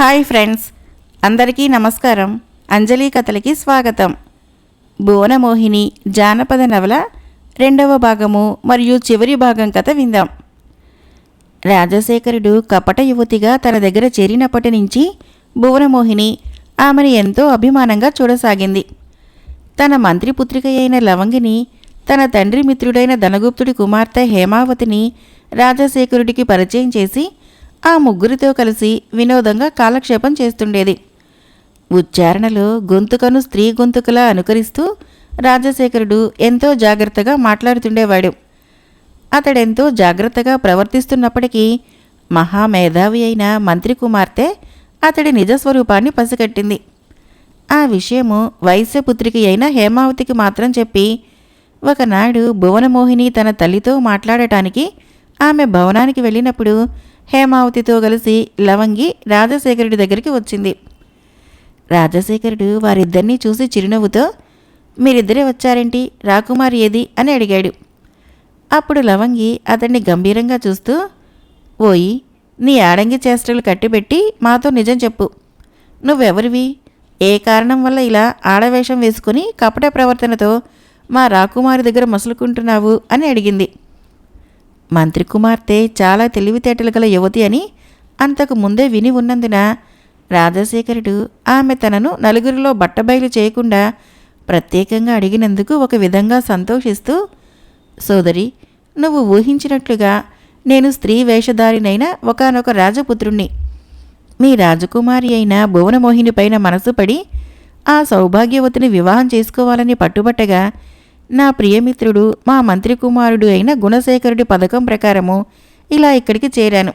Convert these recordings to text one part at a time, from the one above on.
Hi friends, అందరికీ నమస్కారం. అంజలి కథలకి స్వాగతం. భువనమోహిని జానపద నవల రెండవ భాగము మరియు చివరి భాగం కథ విందాం. రాజశేఖరుడు కపట యువతిగా తన దగ్గర చేరినప్పటి నుంచి భువనమోహిని ఆమెను ఎంతో అభిమానంగా చూడసాగింది. తన మంత్రిపుత్రిక అయిన లవంగిని, తన తండ్రి మిత్రుడైన ధనగుప్తుడి కుమార్తె హేమావతిని రాజశేఖరుడికి పరిచయం చేసి ఆ ముగ్గురితో కలిసి వినోదంగా కాలక్షేపం చేస్తుండేది. ఉచ్చారణలో గొంతుకను స్త్రీ గొంతుకలా అనుకరిస్తూ రాజశేఖరుడు ఎంతో జాగ్రత్తగా మాట్లాడుతుండేవాడు. అతడెంతో జాగ్రత్తగా ప్రవర్తిస్తున్నప్పటికీ మహామేధావి అయిన మంత్రి కుమార్తె అతడి నిజస్వరూపాన్ని పసిగట్టింది. ఆ విషయము వైశ్యపుత్రికి అయిన హేమావతికి మాత్రం చెప్పి ఒకనాడు భువనమోహిని తన తల్లితో మాట్లాడటానికి ఆమె భవనానికి వెళ్ళినప్పుడు హేమావతితో కలిసి లవంగి రాజశేఖరుడి దగ్గరికి వచ్చింది. రాజశేఖరుడు వారిద్దరినీ చూసి చిరునవ్వుతో, మీరిద్దరే వచ్చారేంటి, రాకుమారి ఏది అని అడిగాడు. అప్పుడు లవంగి అతన్ని గంభీరంగా చూస్తూ, ఓయి, నీ ఆడంగి చేష్టలు కట్టిపెట్టి మాతో నిజం చెప్పు. నువ్వెవరివి? ఏ కారణం వల్ల ఇలా ఆడవేషం వేసుకుని కపట ప్రవర్తనతో మా రాకుమారి దగ్గర మసులుకుంటున్నావు అని అడిగింది. మంత్రి కుమార్తె చాలా తెలివితేటలు గల యువతి అని అంతకు ముందే విని ఉన్నందున రాజశేఖరుడు ఆమె తనను నలుగురిలో బట్టబయలు చేయకుండా ప్రత్యేకంగా అడిగినందుకు ఒక విధంగా సంతోషిస్తూ, సోదరి, నువ్వు ఊహించినట్లుగా నేను స్త్రీ వేషధారినైన ఒకానొక రాజపుత్రుణ్ణి. మీ రాజకుమారి అయిన భువనమోహిని పైన మనసు పడి ఆ సౌభాగ్యవతిని వివాహం చేసుకోవాలని పట్టుబట్టగా నా ప్రియమిత్రుడు మా మంత్రి కుమారుడు అయిన గుణశేఖరుడి పథకం ప్రకారము ఇలా ఇక్కడికి చేరాను.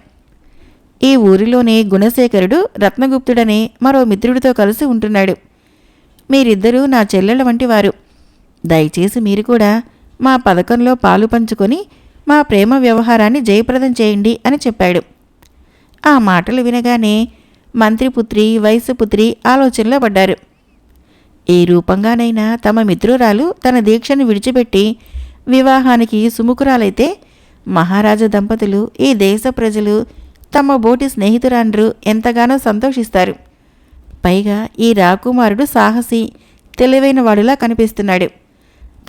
ఈ ఊరిలోనే గుణశేఖరుడు రత్నగుప్తుడనే మరో మిత్రుడితో కలిసి ఉంటున్నాడు. మీరిద్దరూ నా చెల్లెల వంటి వారు. దయచేసి మీరు కూడా మా పథకంలో పాలు పంచుకొని మా ప్రేమ వ్యవహారాన్ని జయప్రదం చేయండి అని చెప్పాడు. ఆ మాటలు వినగానే మంత్రిపుత్రి వైశ్యపుత్రి ఆలోచనలో పడ్డారు. ఏ రూపంగానైనా తమ మిత్రురాలు తన దీక్షను విడిచిపెట్టి వివాహానికి సుముఖురాలైతే మహారాజా దంపతులు, ఈ దేశ ప్రజలు, తమ బోటి స్నేహితురాండ్రు ఎంతగానో సంతోషిస్తారు. పైగా ఈ రాకుమారుడు సాహసి, తెలివైన వాడులా కనిపిస్తున్నాడు.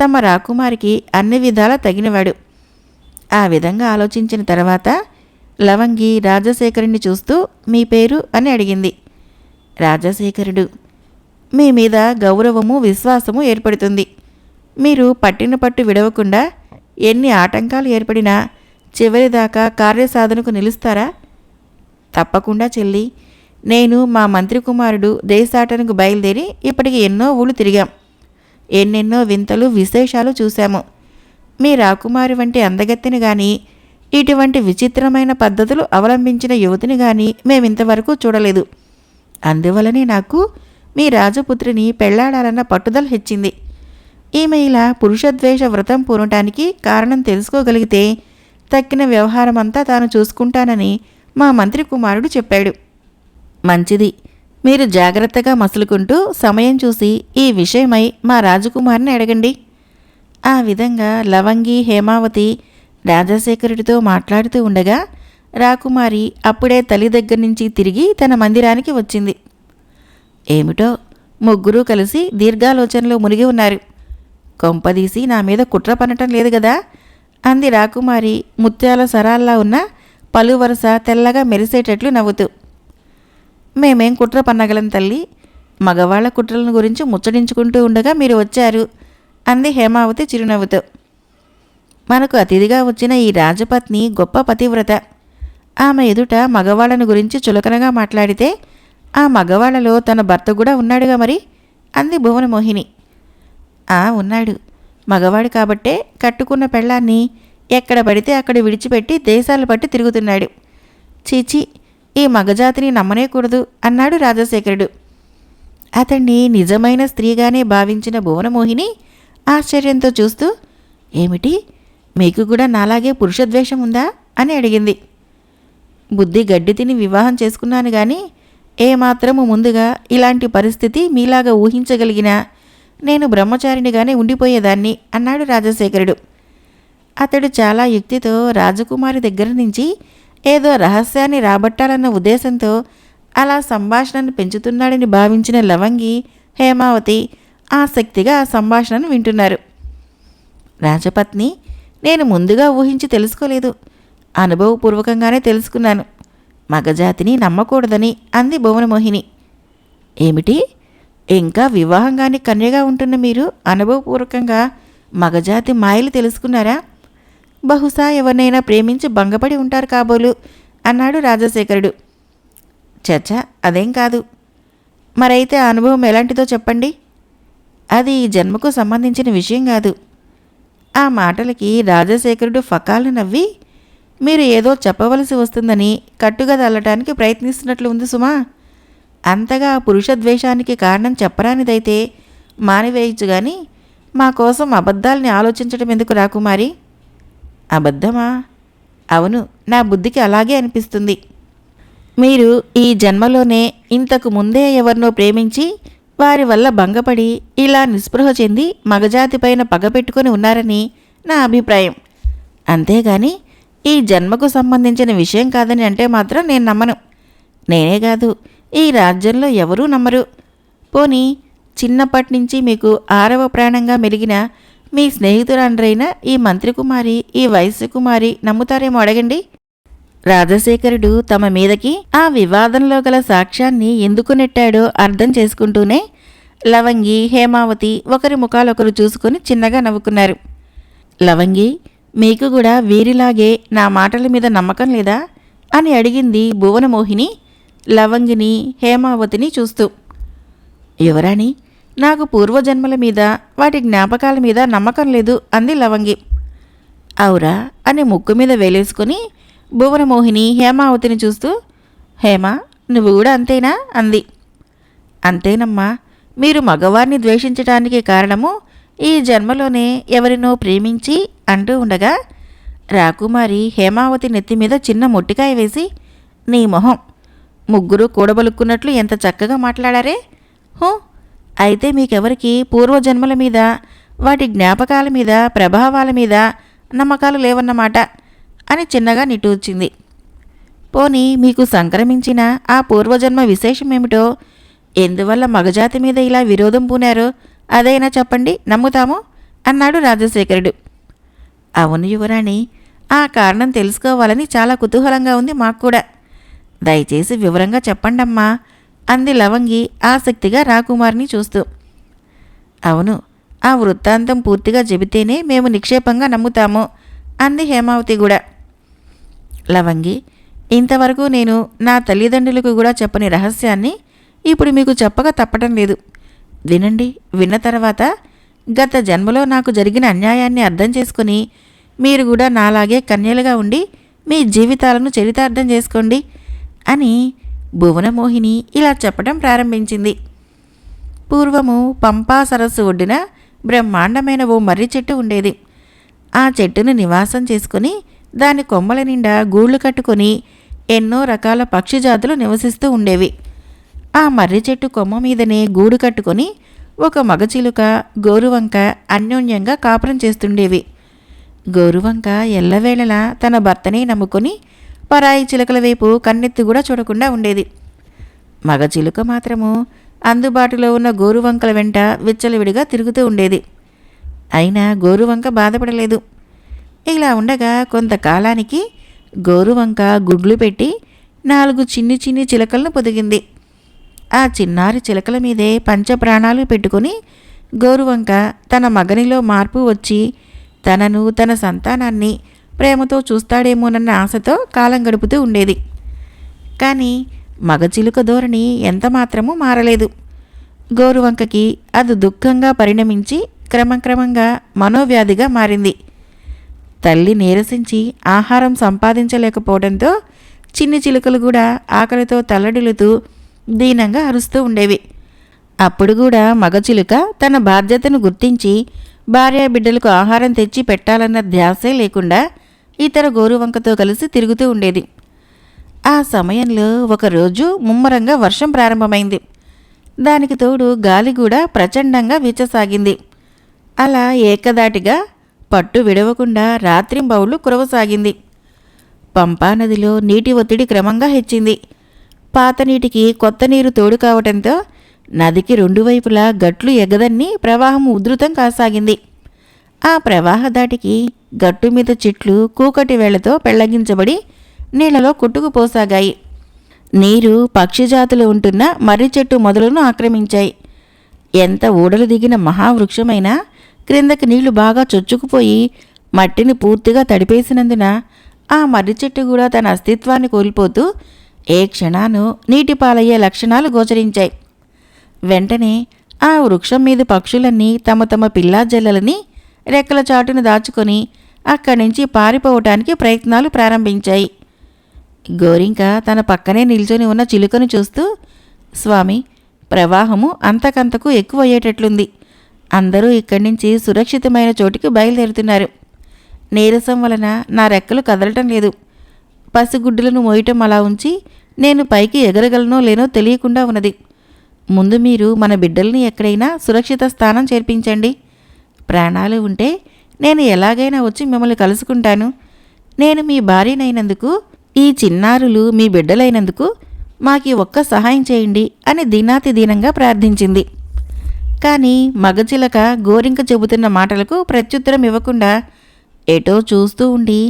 తమ రాకుమారికి అన్ని విధాలా తగినవాడు. ఆ విధంగా ఆలోచించిన తర్వాత లవంగి రాజశేఖరుణ్ణి చూస్తూ, మీ పేరు అని అడిగింది. రాజశేఖరుడు, మీ మీద గౌరవము విశ్వాసము ఏర్పడుతుంది. మీరు పట్టిన పట్టు విడవకుండా ఎన్ని ఆటంకాలు ఏర్పడినా చివరిదాకా కార్యసాధనకు నిలుస్తారా? తప్పకుండా చెల్లి. నేను మా మంత్రి కుమారుడు దేశాటనకు బయలుదేరి ఇప్పటికి ఎన్నో ఊళ్ళు తిరిగాం. ఎన్నెన్నో వింతలు విశేషాలు చూశాము. మీ రాకుమారి వంటి అందగత్తెని గాని, ఇటువంటి విచిత్రమైన పద్ధతులు అవలంబించిన యువతిని గాని మేమింతవరకు చూడలేదు. అందువలనే నాకు మీ రాజపుత్రిని పెళ్లాడాలన్న పట్టుదల హెచ్చింది. ఈమె ఇలా పురుషద్వేష వ్రతం పూనటానికి కారణం తెలుసుకోగలిగితే తక్కిన వ్యవహారమంతా తాను చూసుకుంటానని మా మంత్రి కుమారుడు చెప్పాడు. మంచిది, మీరు జాగ్రత్తగా మసులుకుంటూ సమయం చూసి ఈ విషయమై మా రాజకుమారిని అడగండి. ఆ విధంగా లవంగి హేమావతి రాజశేఖరుడితో మాట్లాడుతూ ఉండగా రాకుమారి అప్పుడే తల్లి దగ్గర నుంచి తిరిగి తన మందిరానికి వచ్చింది. ఏమిటో ముగ్గురూ కలిసి దీర్ఘాలోచనలో మునిగి ఉన్నారు. కొంపదీసి నా మీద కుట్ర పనటం లేదు కదా అంది రాకుమారి ముత్యాల సరాల్లా ఉన్న పలు వరుస తెల్లగా మెరిసేటట్లు నవ్వుతూ. మేమేం కుట్ర పన్నగలం తల్లి, మగవాళ్ల కుట్రలను గురించి ముచ్చడించుకుంటూ ఉండగా మీరు వచ్చారు అంది హేమావతి చిరునవ్వుతో. మనకు అతిథిగా వచ్చిన ఈ రాజపత్ని గొప్ప పతివ్రత. ఆమె ఎదుట మగవాళ్లను గురించి చులకనగా మాట్లాడితే ఆ మగవాళ్లలో తన భర్త కూడా ఉన్నాడుగా మరి అంది భువనమోహిని. ఉన్నాడు. మగవాడు కాబట్టే కట్టుకున్న పెళ్ళాన్ని ఎక్కడ పడితే అక్కడ విడిచిపెట్టి దేశాలు పట్టి తిరుగుతున్నాడు. చీచి, ఈ మగజాతిని నమ్మనేకూడదు అన్నాడు రాజశేఖరుడు. అతన్ని నిజమైన స్త్రీగానే భావించిన భువనమోహిని ఆశ్చర్యంతో చూస్తూ, ఏమిటి, మీకు కూడా నాలాగే పురుషద్వేషం ఉందా అని అడిగింది. బుద్ధి గడ్డి తిని వివాహం చేసుకున్నాను గాని ఏమాత్రము ముందుగా ఇలాంటి పరిస్థితి మీలాగా ఊహించగలిగినా నేను బ్రహ్మచారినిగానే ఉండిపోయేదాన్ని అన్నాడు రాజశేఖరుడు. అతడు చాలా యుక్తితో రాజకుమారి దగ్గర నుంచి ఏదో రహస్యాన్ని రాబట్టాలన్న ఉద్దేశంతో అలా సంభాషణను పెంచుతున్నాడని భావించిన లవంగి, హేమావతి ఆసక్తిగా ఆ సంభాషణను వింటున్నారు. రాజపత్ని, నేను ముందుగా ఊహించి తెలుసుకోలేదు, అనుభవపూర్వకంగానే తెలుసుకున్నాను. మగజాతిని నమ్మకూడదని అంది భువనమోహిని. ఏమిటి? ఇంకా వివాహంగాని కన్యగా ఉంటున్న మీరు అనుభవపూర్వకంగా మగజాతి మాయలు తెలుసుకున్నారా? బహుశా ఎవరినైనా ప్రేమించి భంగపడి ఉంటారు కాబోలు అన్నాడు రాజశేఖరుడు. చచ్చా, అదేం కాదు. మరైతే ఆ అనుభవం ఎలాంటిదో చెప్పండి. అది ఈ జన్మకు సంబంధించిన విషయం కాదు. ఆ మాటలకి రాజశేఖరుడు ఫకాలను నవ్వి, మీరు ఏదో చెప్పవలసి వస్తుందని కట్టుగా తల్లటానికి ప్రయత్నిస్తున్నట్లు ఉంది సుమా. అంతగా పురుషద్వేషానికి కారణం చెప్పరానిదైతే మానివేయచ్చు గాని మా కోసం అబద్ధాల్ని ఆలోచించడం ఎందుకు రాకుమారి? అబద్ధమా? అవును, నా బుద్ధికి అలాగే అనిపిస్తుంది. మీరు ఈ జన్మలోనే ఇంతకు ముందే ఎవరినో ప్రేమించి వారి వల్ల భంగపడి ఇలా నిస్పృహ చెంది మగజాతిపైన పగపెట్టుకుని ఉన్నారని నా అభిప్రాయం. అంతేగాని ఈ జన్మకు సంబంధించిన విషయం కాదని అంటే మాత్రం నేను నమ్మను. నేనే కాదు, ఈ రాజ్యంలో ఎవరూ నమ్మరు. పోనీ చిన్నప్పటి నుంచి మీకు 6వ ప్రాణంగా మెలిగిన మీ స్నేహితురాండ్రైన ఈ మంత్రికుమారి, ఈ వైశ్యకుమారి నమ్ముతారేమో అడగండి. రాజశేఖరుడు తమ మీదకి ఆ వివాదంలో గల సాక్ష్యాన్ని ఎందుకు నెట్టాడో అర్థం చేసుకుంటూనే లవంగి, హేమావతి ఒకరి ముఖాలొకరు చూసుకుని చిన్నగా నవ్వుకున్నారు. లవంగి, మీకు కూడా వీరిలాగే నా మాటల మీద నమ్మకం లేదా అని అడిగింది భువనమోహిని లవంగిని, హేమావతిని చూస్తూ. యువరాణి, నాకు పూర్వజన్మల మీద వాటి జ్ఞాపకాల మీద నమ్మకం లేదు అంది లవంగి. అవురా అని ముక్కు మీద వేలేసుకుని భువనమోహిని హేమావతిని చూస్తూ, హేమ, నువ్వు కూడా అంతేనా అంది. అంతేనమ్మా. మీరు మగవారిని ద్వేషించడానికి కారణము ఈ జన్మలోనే ఎవరినో ప్రేమించి అంటూ ఉండగా రాకుమారి హేమావతి నెత్తి మీద చిన్న మొట్టికాయ వేసి, నీ మొహం, ముగ్గురు కూడబలుక్కున్నట్లు ఎంత చక్కగా మాట్లాడారే. హో, అయితే మీకెవరికి పూర్వజన్మల మీద వాటి జ్ఞాపకాల మీద ప్రభావాల మీద నమ్మకాలు లేవన్నమాట అని చిన్నగా నిట్టూర్చింది. పోనీ మీకు సంక్రమించిన ఆ పూర్వజన్మ విశేషమేమిటో, ఎందువల్ల మగజాతి మీద ఇలా విరోధం పూనారో అదైనా చెప్పండి, నమ్ముతాము అన్నాడు రాజశేఖరుడు. అవును యువరాణి, ఆ కారణం తెలుసుకోవాలని చాలా కుతూహలంగా ఉంది మాకు కూడా. దయచేసి వివరంగా చెప్పండమ్మా అంది లవంగి ఆసక్తిగా రాకుమారిని చూస్తూ. అవును, ఆ వృత్తాంతం పూర్తిగా చెబితేనే మేము నిక్షేపంగా నమ్ముతాము అంది హేమావతి కూడా. లవంగి, ఇంతవరకు నేను నా తల్లిదండ్రులకు కూడా చెప్పని రహస్యాన్ని ఇప్పుడు మీకు చెప్పక తప్పటం లేదు. వినండి. విన్న తర్వాత గత జన్మలో నాకు జరిగిన అన్యాయాన్ని అర్థం చేసుకుని మీరు కూడా నాలాగే కన్యలుగా ఉండి మీ జీవితాలను చరితార్థం చేసుకోండి అని భువనమోహిని ఇలా చెప్పడం ప్రారంభించింది. పూర్వము పంపా సరస్సు ఒడ్డున బ్రహ్మాండమైన ఓ మర్రి చెట్టు ఉండేది. ఆ చెట్టును నివాసం చేసుకుని దాని కొమ్మల నిండా గూళ్ళు కట్టుకొని ఎన్నో రకాల పక్షి జాతులు నివసిస్తూ ఉండేవి. ఆ మర్రి చెట్టు కొమ్మ మీదనే గూడు కట్టుకొని ఒక మగచిలుక, గోరువంక అన్యోన్యంగా కాపురం చేస్తుండేవి. గోరువంక ఎల్లవేళలా తన భర్తనే నమ్ముకొని పరాయి చిలుకల వైపు కన్నెత్తి కూడా చూడకుండా ఉండేది. మగచిలుక మాత్రము అందుబాటులో ఉన్న గోరువంకల వెంట విచ్చలవిడిగా తిరుగుతూ ఉండేది. అయినా గోరువంక బాధపడలేదు. ఇలా ఉండగా కొంతకాలానికి గోరువంక గుడ్లు పెట్టి 4 చిన్ని చిన్ని చిలకలను పొదిగింది. ఆ చిన్నారి చిలకల మీదే పంచప్రాణాలు పెట్టుకుని గోరువంక తన మగనిలో మార్పు వచ్చి తనను, తన సంతానాన్ని ప్రేమతో చూస్తాడేమోనన్న ఆశతో కాలం గడుపుతూ ఉండేది. కానీ మగచిలుక ధోరణి ఎంతమాత్రమూ మారలేదు. గోరువంకకి అది దుఃఖంగా పరిణమించి క్రమక్రమంగా మనోవ్యాధిగా మారింది. తల్లి నీరసించి ఆహారం సంపాదించలేకపోవడంతో చిన్ని చిలుకలు కూడా ఆకలితో తల్లడిల్లుతూ దీనంగా అరుస్తూ ఉండేవి. అప్పుడు కూడా మగచిలుక తన బాధ్యతను గుర్తించి భార్యాబిడ్డలకు ఆహారం తెచ్చి పెట్టాలన్న ధ్యాసే లేకుండా ఇతర గోరువంకతో కలిసి తిరుగుతూ ఉండేది. ఆ సమయంలో ఒకరోజు ముమ్మరంగా వర్షం ప్రారంభమైంది. దానికి తోడు గాలి కూడా ప్రచండంగా వీచసాగింది. అలా ఏకదాటిగా పట్టు విడవకుండా రాత్రింబౌళ్ళు కురవసాగింది. పంపానదిలో నీటి ఒత్తిడి క్రమంగా హెచ్చింది. పాత నీటికి కొత్త నీరు తోడు కావటంతో నదికి రెండు వైపులా గట్లు ఎగదన్ని ప్రవాహం ఉధృతం కాసాగింది. ఆ ప్రవాహ దాటికి గట్టు మీద చెట్లు కూకటి వేళ్లతో పెళ్లగించబడి నీళ్లలో కొట్టుకుపోసాగాయి. నీరు పక్షిజాతులు ఉంటున్న మర్రి చెట్టు మొదలను ఆక్రమించాయి. ఎంత ఊడలు దిగిన మహావృక్షమైనా క్రిందకి నీళ్లు బాగా చొచ్చుకుపోయి మట్టిని పూర్తిగా తడిపేసినందున ఆ మర్రి చెట్టు కూడా తన అస్తిత్వాన్ని కోల్పోతూ ఏ క్షణానూ నీటిపాలయ్యే లక్షణాలు గోచరించాయి. వెంటనే ఆ వృక్షం మీద పక్షులన్నీ తమ తమ పిల్లాజల్లలని రెక్కల చాటును దాచుకొని అక్కడి నుంచి పారిపోవటానికి ప్రయత్నాలు ప్రారంభించాయి. గోరింక తన పక్కనే నిల్చొని ఉన్న చిలుకను చూస్తూ, స్వామి, ప్రవాహము అంతకంతకు ఎక్కువయ్యేటట్లుంది. అందరూ ఇక్కడి నుంచి సురక్షితమైన చోటికి బయలుదేరుతున్నారు. నీరసం వలన నా రెక్కలు కదలటం లేదు. పసిగుడ్డులను మోయటం అలా ఉంచి నేను పైకి ఎగరగలనో లేనో తెలియకుండా ఉన్నది. ముందు మీరు మన బిడ్డల్ని ఎక్కడైనా సురక్షిత స్థానం చేర్పించండి. ప్రాణాలు ఉంటే నేను ఎలాగైనా వచ్చి మిమ్మల్ని కలుసుకుంటాను. నేను మీ భార్యనైనందుకు, ఈ చిన్నారులు మీ బిడ్డలైనందుకు మాకీ ఒక్క సహాయం చేయండి అని దీనాతి దీనంగా ప్రార్థించింది. కానీ మగచిలక గోరింక చెబుతున్న మాటలకు ప్రత్యుత్తరం ఇవ్వకుండా ఎటో చూస్తూ ఉండి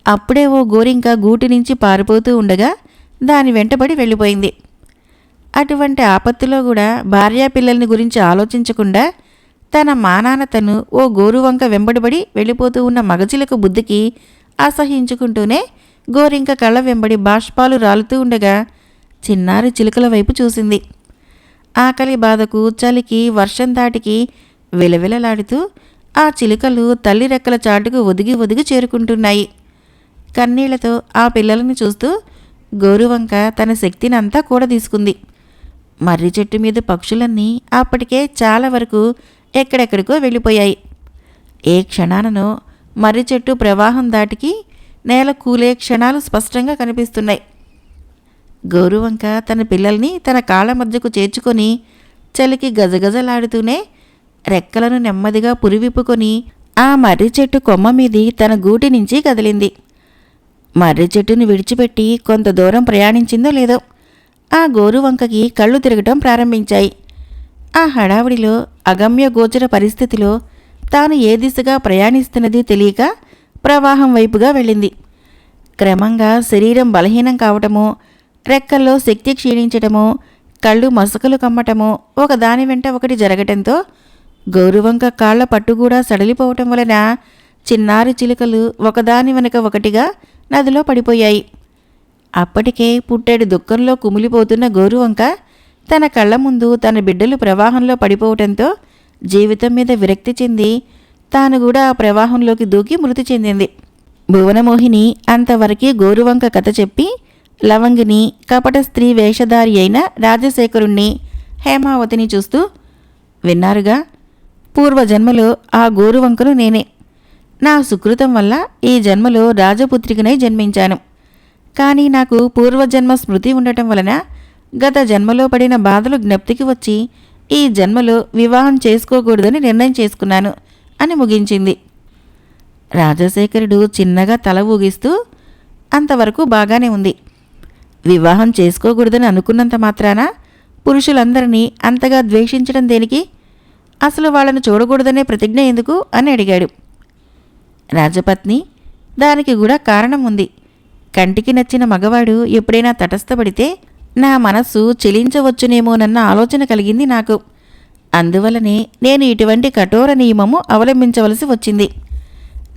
అప్పుడే ఓ గోరింక గూటి నుంచి పారిపోతూ ఉండగా దాని వెంటబడి వెళ్ళిపోయింది. అటువంటి ఆపత్తులో కూడా భార్యాపిల్లల్ని గురించి ఆలోచించకుండా తన మానాన తను ఓ గోరువంక వెంబడిబడి వెళ్ళిపోతూ ఉన్న మగచిలకు బుద్ధికి అసహించుకుంటూనే గోరింక కళ్ళ వెంబడి బాష్పాలు రాలుతూ ఉండగా చిన్నారి చిలుకల వైపు చూసింది. ఆకలి బాధకు, చలికి, వర్షం దాటికి విలవిలలాడుతూ ఆ చిలుకలు తల్లి రెక్కల చాటుకు ఒదిగి ఒదిగి చేరుకుంటున్నాయి. కన్నీళ్లతో ఆ పిల్లలను చూస్తూ గోరువంక తన శక్తినంతా కూడా తీసుకుంది. మర్రి చెట్టు మీద పక్షులన్నీ అప్పటికే చాలా వరకు ఎక్కడెక్కడికో వెళ్ళిపోయాయి. ఏ క్షణాననో మర్రి చెట్టు ప్రవాహం దాటికి నేల కూలే క్షణాలు స్పష్టంగా కనిపిస్తున్నాయి. గోరువంక తన పిల్లల్ని తన కాళ్ళ మధ్యకు చేర్చుకొని చలికి గజగజలాడుతూనే రెక్కలను నెమ్మదిగా పురివిప్పుకొని ఆ మర్రి చెట్టు కొమ్మ మీది తన గూటి నుంచి కదిలింది. మర్రి చెట్టును విడిచిపెట్టి కొంత దూరం ప్రయాణించిందో లేదో ఆ గోరువంకకి కళ్ళు తిరగటం ప్రారంభించాయి. ఆ హడావిడిలో, అగమ్య గోచర పరిస్థితిలో తాను ఏ దిశగా ప్రయాణిస్తున్నది తెలియక ప్రవాహం వైపుగా వెళ్ళింది. క్రమంగా శరీరం బలహీనం కావటమో, రెక్కల్లో శక్తి క్షీణించటమో, కళ్ళు మసకలు కమ్మటమో ఒకదాని వెంట ఒకటి జరగటంతో గోరువంక కాళ్ల పట్టుగూడా సడలిపోవటం వలన చిన్నారి చిలుకలు ఒకదాని వెనుక ఒకటిగా నదిలో పడిపోయాయి. అప్పటికే పుట్టెడు దుఃఖంలో కుమిలిపోతున్న గోరువంక తన కళ్ళ ముందు తన బిడ్డలు ప్రవాహంలో పడిపోవటంతో జీవితం మీద విరక్తి చెంది తాను కూడా ఆ ప్రవాహంలోకి దూకి మృతి చెందింది. భువనమోహిని అంతవరకే గోరువంక కథ చెప్పి లవంగిని, కపట స్త్రీ వేషధారి అయిన రాజశేఖరుణ్ణి, హేమావతిని చూస్తూ, విన్నారుగా, పూర్వజన్మలో ఆ గోరువంకను నేనే. నా సుకృతం వల్ల ఈ జన్మలో రాజపుత్రికనై జన్మించాను. కానీ నాకు పూర్వజన్మ స్మృతి ఉండటం వలన గత జన్మలో పడిన బాధలు జ్ఞప్తికి వచ్చి ఈ జన్మలో వివాహం చేసుకోకూడదని నిర్ణయం చేసుకున్నాను అని ముగించింది. రాజశేఖరుడు చిన్నగా తల ఊగిస్తూ, అంతవరకు బాగానే ఉంది. వివాహం చేసుకోకూడదని అనుకున్నంత మాత్రాన పురుషులందరినీ అంతగా ద్వేషించడం దేనికి? అసలు వాళ్ళను చూడకూడదనే ప్రతిజ్ఞ ఎందుకు అని అడిగాడు. రాజపత్ని, దానికి కూడా కారణం ఉంది. కంటికి నచ్చిన మగవాడు ఎప్పుడైనా తటస్థపడితే నా మనస్సు చెలించవచ్చునేమోనన్న ఆలోచన కలిగింది నాకు. అందువలనే నేను ఇటువంటి కఠోర నియమము అవలంబించవలసి వచ్చింది.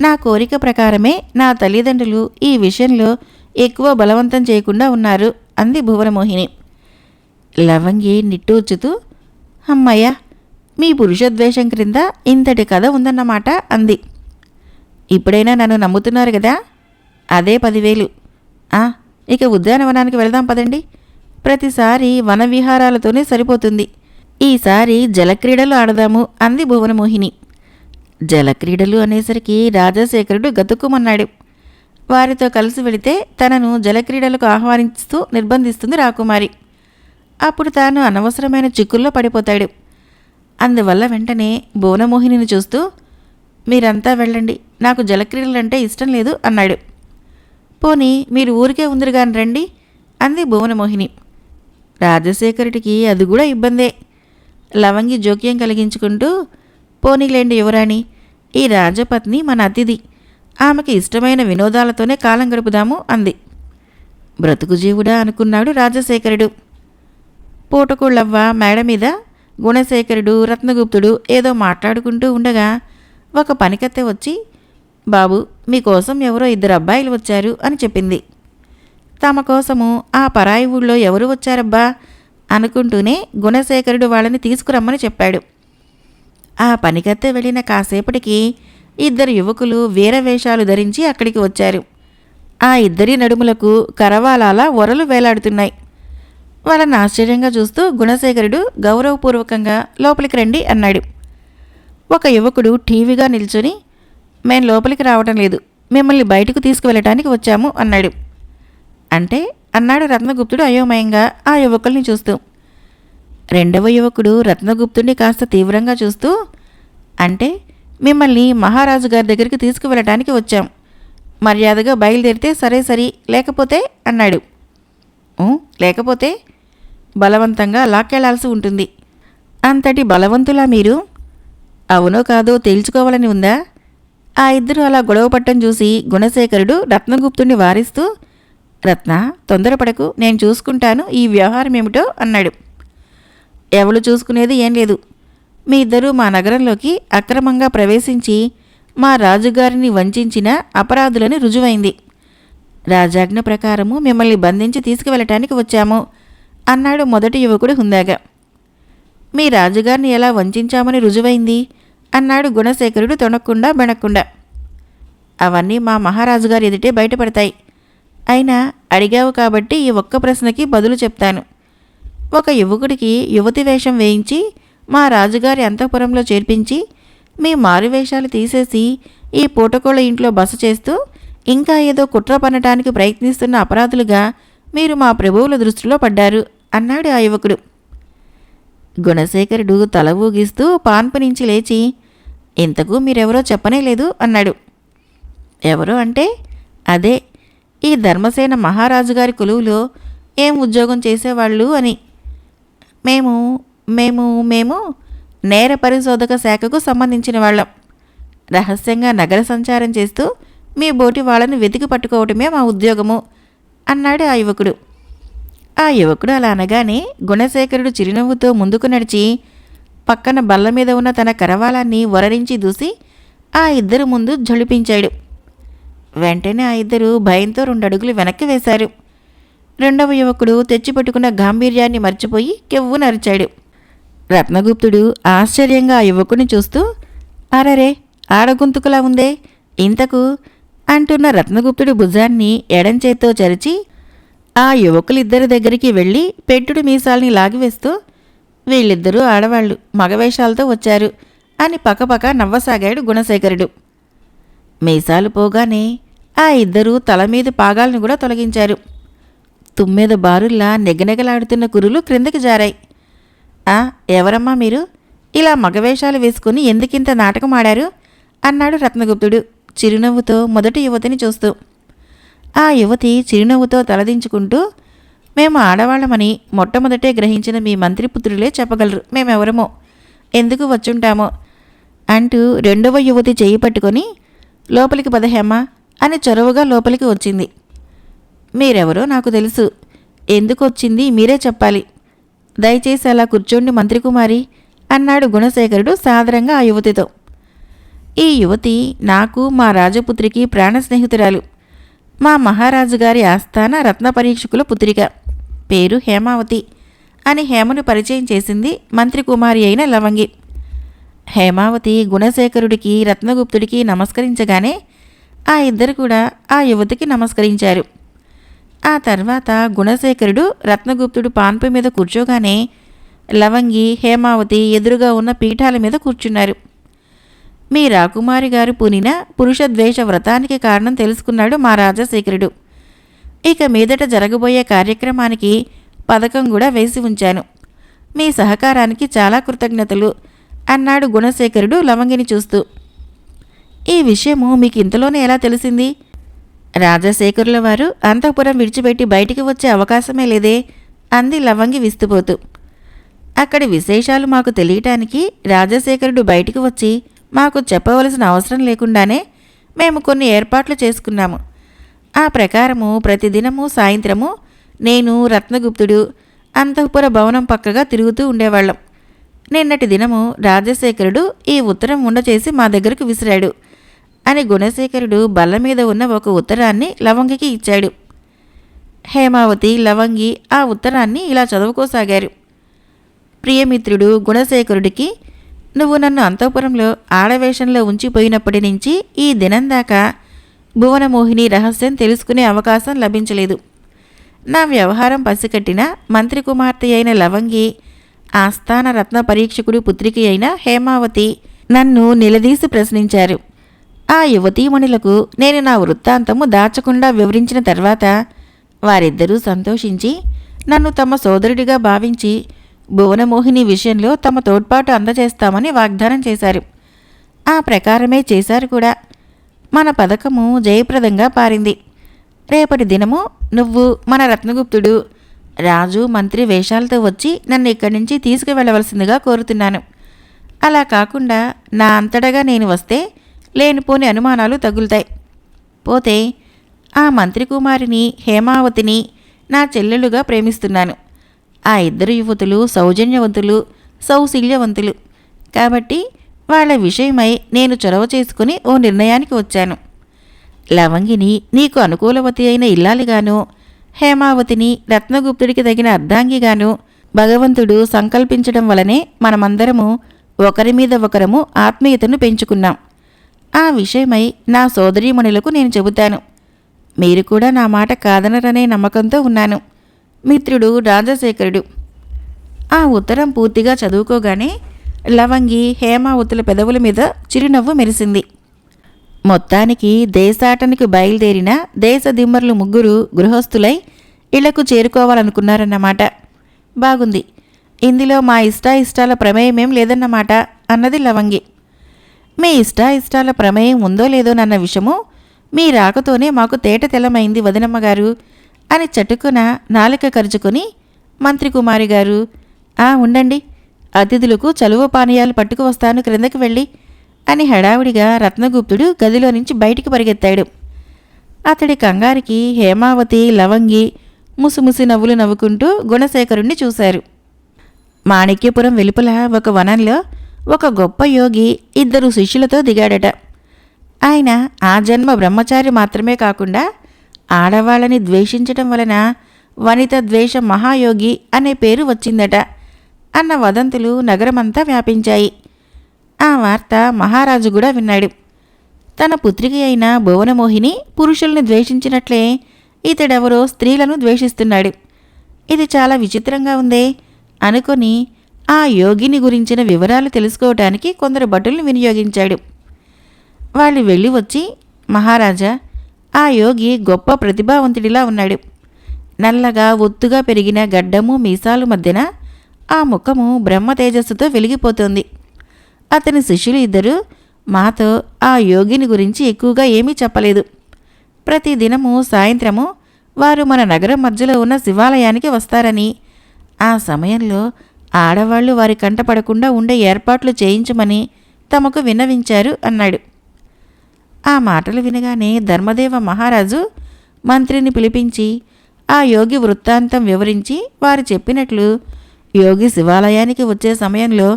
నా కోరిక ప్రకారమే నా తల్లిదండ్రులు ఈ విషయంలో ఎక్కువ బలవంతం చేయకుండా ఉన్నారు అంది భువనమోహిని. లవంగి నిట్టూర్చుతూ, అమ్మయ్య, మీ పురుషద్వేషం క్రింద ఇంతటి కథ ఉందన్నమాట అంది. ఇప్పుడైనా నన్ను నమ్ముతున్నారు కదా? అదే 10,000. ఇక ఉద్యానవనానికి వెళదాం పదండి. ప్రతిసారి వన విహారాలతోనే సరిపోతుంది. ఈసారి జలక్రీడలు ఆడదాము అంది భువనమోహిని. జలక్రీడలు అనేసరికి రాజశేఖరుడు గతుక్కుమన్నాడు. వారితో కలిసి వెళితే తనను జలక్రీడలకు ఆహ్వానిస్తూ నిర్బంధిస్తుంది రాకుమారి. అప్పుడు తాను అనవసరమైన చిక్కుల్లో పడిపోతాడు. అందువల్ల వెంటనే భువనమోహినిని చూస్తూ, మీరంతా వెళ్ళండి, నాకు జలక్రీడలంటే ఇష్టం లేదు అన్నాడు. పోనీ మీరు ఊరికే ఉందిరుగాని రండి అంది భువనమోహిని. రాజశేఖరుడికి అది కూడా ఇబ్బందే. లవంగి జోక్యం కలిగించుకుంటూ, పోనీలేండి యువరాణి, ఈ రాజపత్ని మన అతిథి, ఆమెకి ఇష్టమైన వినోదాలతోనే కాలం గడుపుదాము అంది. బ్రతుకు జీవుడా అనుకున్నాడు రాజశేఖరుడు. పూటకూళ్ళవ్వ మేడ మీద గుణశేఖరుడు, రత్నగుప్తుడు ఏదో మాట్లాడుకుంటూ ఉండగా ఒక పనికత్తె వచ్చి, బాబు, మీకోసం ఎవరో 2 అబ్బాయిలు వచ్చారు అని చెప్పింది. తమ కోసము ఆ పరాయి ఊళ్ళో ఎవరు వచ్చారబ్బా అనుకుంటూనే గుణశేఖరుడు వాళ్ళని తీసుకురమ్మని చెప్పాడు. ఆ పనికత్తె వెళ్ళిన కాసేపటికి 2 యువకులు వీరవేషాలు ధరించి అక్కడికి వచ్చారు. ఆ 2 నడుములకు కరవాలాల ఒరలు వేలాడుతున్నాయి. వాళ్ళని ఆశ్చర్యంగా చూస్తూ గుణశేఖరుడు గౌరవపూర్వకంగా లోపలికి రండి అన్నాడు. ఒక యువకుడు టీవీగా నిల్చొని, మేం లోపలికి రావటం లేదు, మిమ్మల్ని బయటకు తీసుకువెళ్ళటానికి వచ్చాము అన్నాడు. అంటే అన్నాడు రత్నగుప్తుడు అయోమయంగా ఆ యువకుల్ని చూస్తూ. రెండవ యువకుడు రత్నగుప్తుడిని కాస్త తీవ్రంగా చూస్తూ, అంటే మిమ్మల్ని మహారాజు గారి దగ్గరికి తీసుకువెళ్ళటానికి వచ్చాం, మర్యాదగా బయలుదేరితే సరే లేకపోతే అన్నాడు. లేకపోతే బలవంతంగా లాక్కెళ్లాల్సి ఉంటుంది. అంతటి బలవంతులా మీరు? అవునో కాదో తేల్చుకోవాలని ఉందా? ఆ 2 అలా గొడవపట్టం చూసి గుణశేఖరుడు రత్నగుప్తుడిని వారిస్తూ, రత్న, తొందరపడకు, నేను చూసుకుంటాను ఈ వ్యవహారం ఏమిటో అన్నాడు. ఎవరు చూసుకునేది ఏం లేదు, మీ 2 మా నగరంలోకి అక్రమంగా ప్రవేశించి మా రాజుగారిని వంచిన అపరాధులని రుజువైంది. రాజాజ్ఞ ప్రకారము మిమ్మల్ని బంధించి తీసుకువెళ్ళటానికి వచ్చాము అన్నాడు మొదటి యువకుడు హుందాగా. మీ రాజుగారిని ఎలా వంచామని రుజువైంది అన్నాడు గుణశేఖరుడు తొణక్కుండా బెణక్కుండా. అవన్నీ మా మహారాజుగారి ఎదుటే బయటపడతాయి. అయినా అడిగావు కాబట్టి ఈ ఒక్క ప్రశ్నకి బదులు చెప్తాను. ఒక యువకుడికి యువతి వేషం వేయించి మా రాజుగారి అంతఃపురంలో చేర్పించి మీ మారువేషాలు తీసేసి ఈ పూటకోళ్ళ ఇంట్లో బస చేస్తూ ఇంకా ఏదో కుట్ర పన్నటానికి ప్రయత్నిస్తున్న అపరాధులుగా మీరు మా ప్రభువుల దృష్టిలో పడ్డారు అన్నాడు ఆ యువకుడు. గుణశేఖరుడు తల ఊగిస్తూ పాన్పు నుంచి లేచి, ఇంతకు మీరెవరో చెప్పనే లేదు అన్నాడు. ఎవరో అంటే అదే, ఈ ధర్మసేన మహారాజుగారి కొలువులో ఏం ఉద్యోగం చేసేవాళ్ళు అని. మేము మేము మేము నేర పరిశోధక శాఖకు సంబంధించిన వాళ్ళం. రహస్యంగా నగర సంచారం చేస్తూ మీ బోటి వాళ్ళని వెతికి పట్టుకోవటమే మా ఉద్యోగము అన్నాడు ఆ యువకుడు. ఆ యువకుడు అలా అనగానే గుణశేఖరుడు చిరునవ్వుతో ముందుకు నడిచి పక్కన బల్ల మీద ఉన్న తన కరవాలాన్ని వరరించి దూసి ఆ 2 ముందు జొలిపించాడు. వెంటనే ఆ 2 భయంతో 2 అడుగులు వెనక్కి వేశారు. రెండవ యువకుడు తెచ్చిపెట్టుకున్న గాంభీర్యాన్ని మర్చిపోయి కెవ్వు నరిచాడు. రత్నగుప్తుడు ఆశ్చర్యంగా ఆ యువకుని చూస్తూ, అరరే, ఆడగొంతుకులా ఉందే ఇంతకు అంటున్న రత్నగుప్తుడి భుజాన్ని ఎడంచేత్తో చరిచి ఆ యువకులిద్దరి దగ్గరికి వెళ్ళి పెట్టుడు మీసాల్ని లాగివేస్తూ, వీళ్ళిద్దరూ ఆడవాళ్లు, మగవేషాలతో వచ్చారు అని పకపక నవ్వసాగాడు గుణశేఖరుడు. మీసాలు పోగానే ఆ 2 తల మీద పాగాలను కూడా తొలగించారు. తుమ్మెద బారుల్లా నెగనెగలాడుతున్న కురులు క్రిందకి జారాయి. ఎవరమ్మా మీరు? ఇలా మగవేషాలు వేసుకుని ఎందుకింత నాటకం ఆడారు అన్నాడు రత్నగుప్తుడు చిరునవ్వుతో మొదటి యువతిని చూస్తూ. ఆ యువతి చిరునవ్వుతో తలదించుకుంటూ, మేము ఆడవాళ్ళమని మొట్టమొదటే గ్రహించిన మీ మంత్రిపుత్రులే చెప్పగలరు మేమెవరమో, ఎందుకు వచ్చుంటామో అంటూ రెండవ యువతి చేయి పట్టుకొని, లోపలికి పదహేమ్మా అని చొరవగా లోపలికి వచ్చింది. మీరెవరో నాకు తెలుసు, ఎందుకు వచ్చింది మీరే చెప్పాలి. దయచేసి అలా కూర్చోండి మంత్రికుమారి అన్నాడు గుణశేఖరుడు సాదరంగా ఆ యువతితో. ఈ యువతి నాకు మా రాజపుత్రికి ప్రాణ స్నేహితురాలు, మా మహారాజు గారి ఆస్థాన రత్న పరీక్షకుల పుత్రిక, పేరు హేమావతి అని హేమను పరిచయం చేసింది మంత్రికుమారి అయిన లవంగి. హేమావతి గుణశేఖరుడికి రత్నగుప్తుడికి నమస్కరించగానే ఆ 2 కూడా ఆ యువతికి నమస్కరించారు. ఆ తర్వాత గుణశేఖరుడు రత్నగుప్తుడు పాన్పు మీద కూర్చోగానే లవంగి హేమావతి ఎదురుగా ఉన్న పీఠాల మీద కూర్చున్నారు. మీ రాకుమారి గారు పూనిన పురుషద్వేష వ్రతానికి కారణం తెలుసుకున్నాడు మా రాజశేఖరుడు. ఇక మీదట జరగబోయే కార్యక్రమానికి పథకం కూడా వేసి ఉంచాను. మీ సహకారానికి చాలా కృతజ్ఞతలు అన్నాడు గుణశేఖరుడు లవంగిని చూస్తూ. ఈ విషయము మీకు ఇంతలోనే ఎలా తెలిసింది? రాజశేఖరుల వారు అంతఃపురం విడిచిపెట్టి బయటికి వచ్చే అవకాశమే లేదే అంది లవంగి విస్తుపోతూ. అక్కడి విశేషాలు మాకు తెలియటానికి రాజశేఖరుడు బయటికి వచ్చి మాకు చెప్పవలసిన అవసరం లేకుండానే మేము కొన్ని ఏర్పాట్లు చేసుకున్నాము. ఆ ప్రకారము ప్రతిదినము సాయంత్రము నేను, రత్నగుప్తుడు అంతఃపుర భవనం పక్కగా తిరుగుతూ ఉండేవాళ్ళం. నిన్నటి దినము రాజశేఖరుడు ఈ ఉత్తరం ఉండచేసి మా దగ్గరకు విసిరాడు అని గుణశేఖరుడు బల్ల మీద ఉన్న ఒక ఉత్తరాన్ని లవంగికి ఇచ్చాడు. హేమావతి, లవంగి ఆ ఉత్తరాన్ని ఇలా చదువుకోసాగారు. ప్రియమిత్రుడు గుణశేఖరుడికి, నువ్వు నన్ను అంతఃపురంలో ఆడవేషంలో ఉంచిపోయినప్పటి నుంచి ఈ దినం దాకా భువనమోహిని రహస్యం తెలుసుకునే అవకాశం లభించలేదు. నా వ్యవహారం పసికట్టిన మంత్రి కుమార్తె అయిన లవంగి, ఆస్థాన రత్న పరీక్షకుడు పుత్రిక అయిన హేమావతి నన్ను నిలదీసి ప్రశ్నించారు. ఆ యువతీమణులకు నేను నా వృత్తాంతము దాచకుండా వివరించిన తర్వాత వారిద్దరూ సంతోషించి నన్ను తమ సోదరుడిగా భావించి భువనమోహిని విషయంలో తమ తోడ్పాటు అందజేస్తామని వాగ్దానం చేశారు. ఆ ప్రకారమే చేశారు కూడా. మన పథకము జయప్రదంగా పారింది. రేపటి దినము నువ్వు, మన రత్నగుప్తుడు, రాజు, మంత్రి వేషాలతో వచ్చి నన్ను ఇక్కడి నుంచి తీసుకువెళ్ళవలసిందిగా కోరుతున్నాను. అలా కాకుండా నా అంతటగా నేను వస్తే లేనిపోని అనుమానాలు తగులుతాయి. పోతే ఆ మంత్రి కుమారిని హేమావతిని నా చెల్లెలుగా ప్రేమిస్తున్నాను. ఆ ఇద్దరు యువతులు సౌజన్యవంతులు, సౌశీల్యవంతులు. కాబట్టి వాళ్ల విషయమై నేను చొరవ చేసుకుని ఓ నిర్ణయానికి వచ్చాను. లవంగిని నీకు అనుకూలవతి అయిన ఇల్లాలిగాను, హేమావతిని రత్నగుప్తుడికి తగిన అర్ధాంగిగాను భగవంతుడు సంకల్పించడం వలనే మనమందరము ఒకరి మీద ఒకరము ఆత్మీయతను పెంచుకున్నాం. ఆ విషయమై నా సోదరీమణులకు నేను చెబుతాను. మీరు కూడా నా మాట కాదనరనే నమ్మకంతో ఉన్నాను. మిత్రుడు రాజశేఖరుడు. ఆ ఉత్తరం పూర్తిగా చదువుకోగానే లవంగి, హేమావతుల పెదవుల మీద చిరునవ్వు మెరిసింది. మొత్తానికి దేశాటనికి బయలుదేరిన దేశదిమ్మర్లు ముగ్గురు గృహస్థులై ఇళ్లకు చేరుకోవాలనుకున్నారన్నమాట. బాగుంది. ఇందులో మా ఇష్టాయిష్టాల ప్రమేయమేం లేదన్నమాట అన్నది లవంగి. మీ ఇష్టాయిష్టాల ప్రమేయం ఉందో లేదోనన్న విషయము మీ రాకతోనే మాకు తేట తెల్లమైంది వదినమ్మగారు అని చటుకున నాలిక కరుచుకొని, మంత్రి కుమారి గారు, ఉండండి, అతిథులకు చలువ పానీయాలు పట్టుకు వస్తాను క్రిందకి వెళ్ళి అని హడావుడిగా రత్నగుప్తుడు గదిలో నుంచి బయటికి పరిగెత్తాడు. అతడి కంగారికి హేమావతి, లవంగి ముసిముసి నవ్వులు నవ్వుకుంటూ గుణశేఖరుణ్ణి చూశారు. మాణిక్యపురం వెలుపల ఒక వనంలో ఒక గొప్ప యోగి ఇద్దరు శిష్యులతో దిగాడట. ఆయన ఆ జన్మ బ్రహ్మచారి మాత్రమే కాకుండా ఆడవాళ్ళని ద్వేషించటం వలన వనిత ద్వేష మహాయోగి అనే పేరు వచ్చిందట అన్న వదంతులు నగరమంతా వ్యాపించాయి. ఆ వార్త మహారాజు కూడా విన్నాడు. తన పుత్రిక అయిన భువనమోహిని పురుషుల్ని ద్వేషించినట్లే ఇతడెవరో స్త్రీలను ద్వేషిస్తున్నాడు. ఇది చాలా విచిత్రంగా ఉందే అనుకొని ఆ యోగిని గురించిన వివరాలు తెలుసుకోవటానికి కొందరు భటుల్ని వినియోగించాడు. వాళ్ళు వెళ్ళి వచ్చి, మహారాజా, ఆ యోగి గొప్ప ప్రతిభావంతుడిలా ఉన్నాడు. నల్లగా ఒత్తుగా పెరిగిన గడ్డము మీసాలు మధ్యన ఆ ముఖము బ్రహ్మ తేజస్సుతో వెలిగిపోతోంది. అతని శిష్యులు ఇద్దరు మాతో ఆ యోగిని గురించి ఎక్కువగా ఏమీ చెప్పలేదు. ప్రతిదినము సాయంత్రము వారు మన నగరం మధ్యలో ఉన్న శివాలయానికి వస్తారని, ఆ సమయంలో ఆడవాళ్లు వారి కంట పడకుండా ఉండే ఏర్పాట్లు చేయించమని తమకు విన్నవించారు అన్నాడు. ఆ మాటలు వినగానే ధర్మదేవ మహారాజు మంత్రిని పిలిపించి ఆ యోగి వృత్తాంతం వివరించి వారు చెప్పినట్లు యోగి శివాలయానికి వచ్చే సమయంలో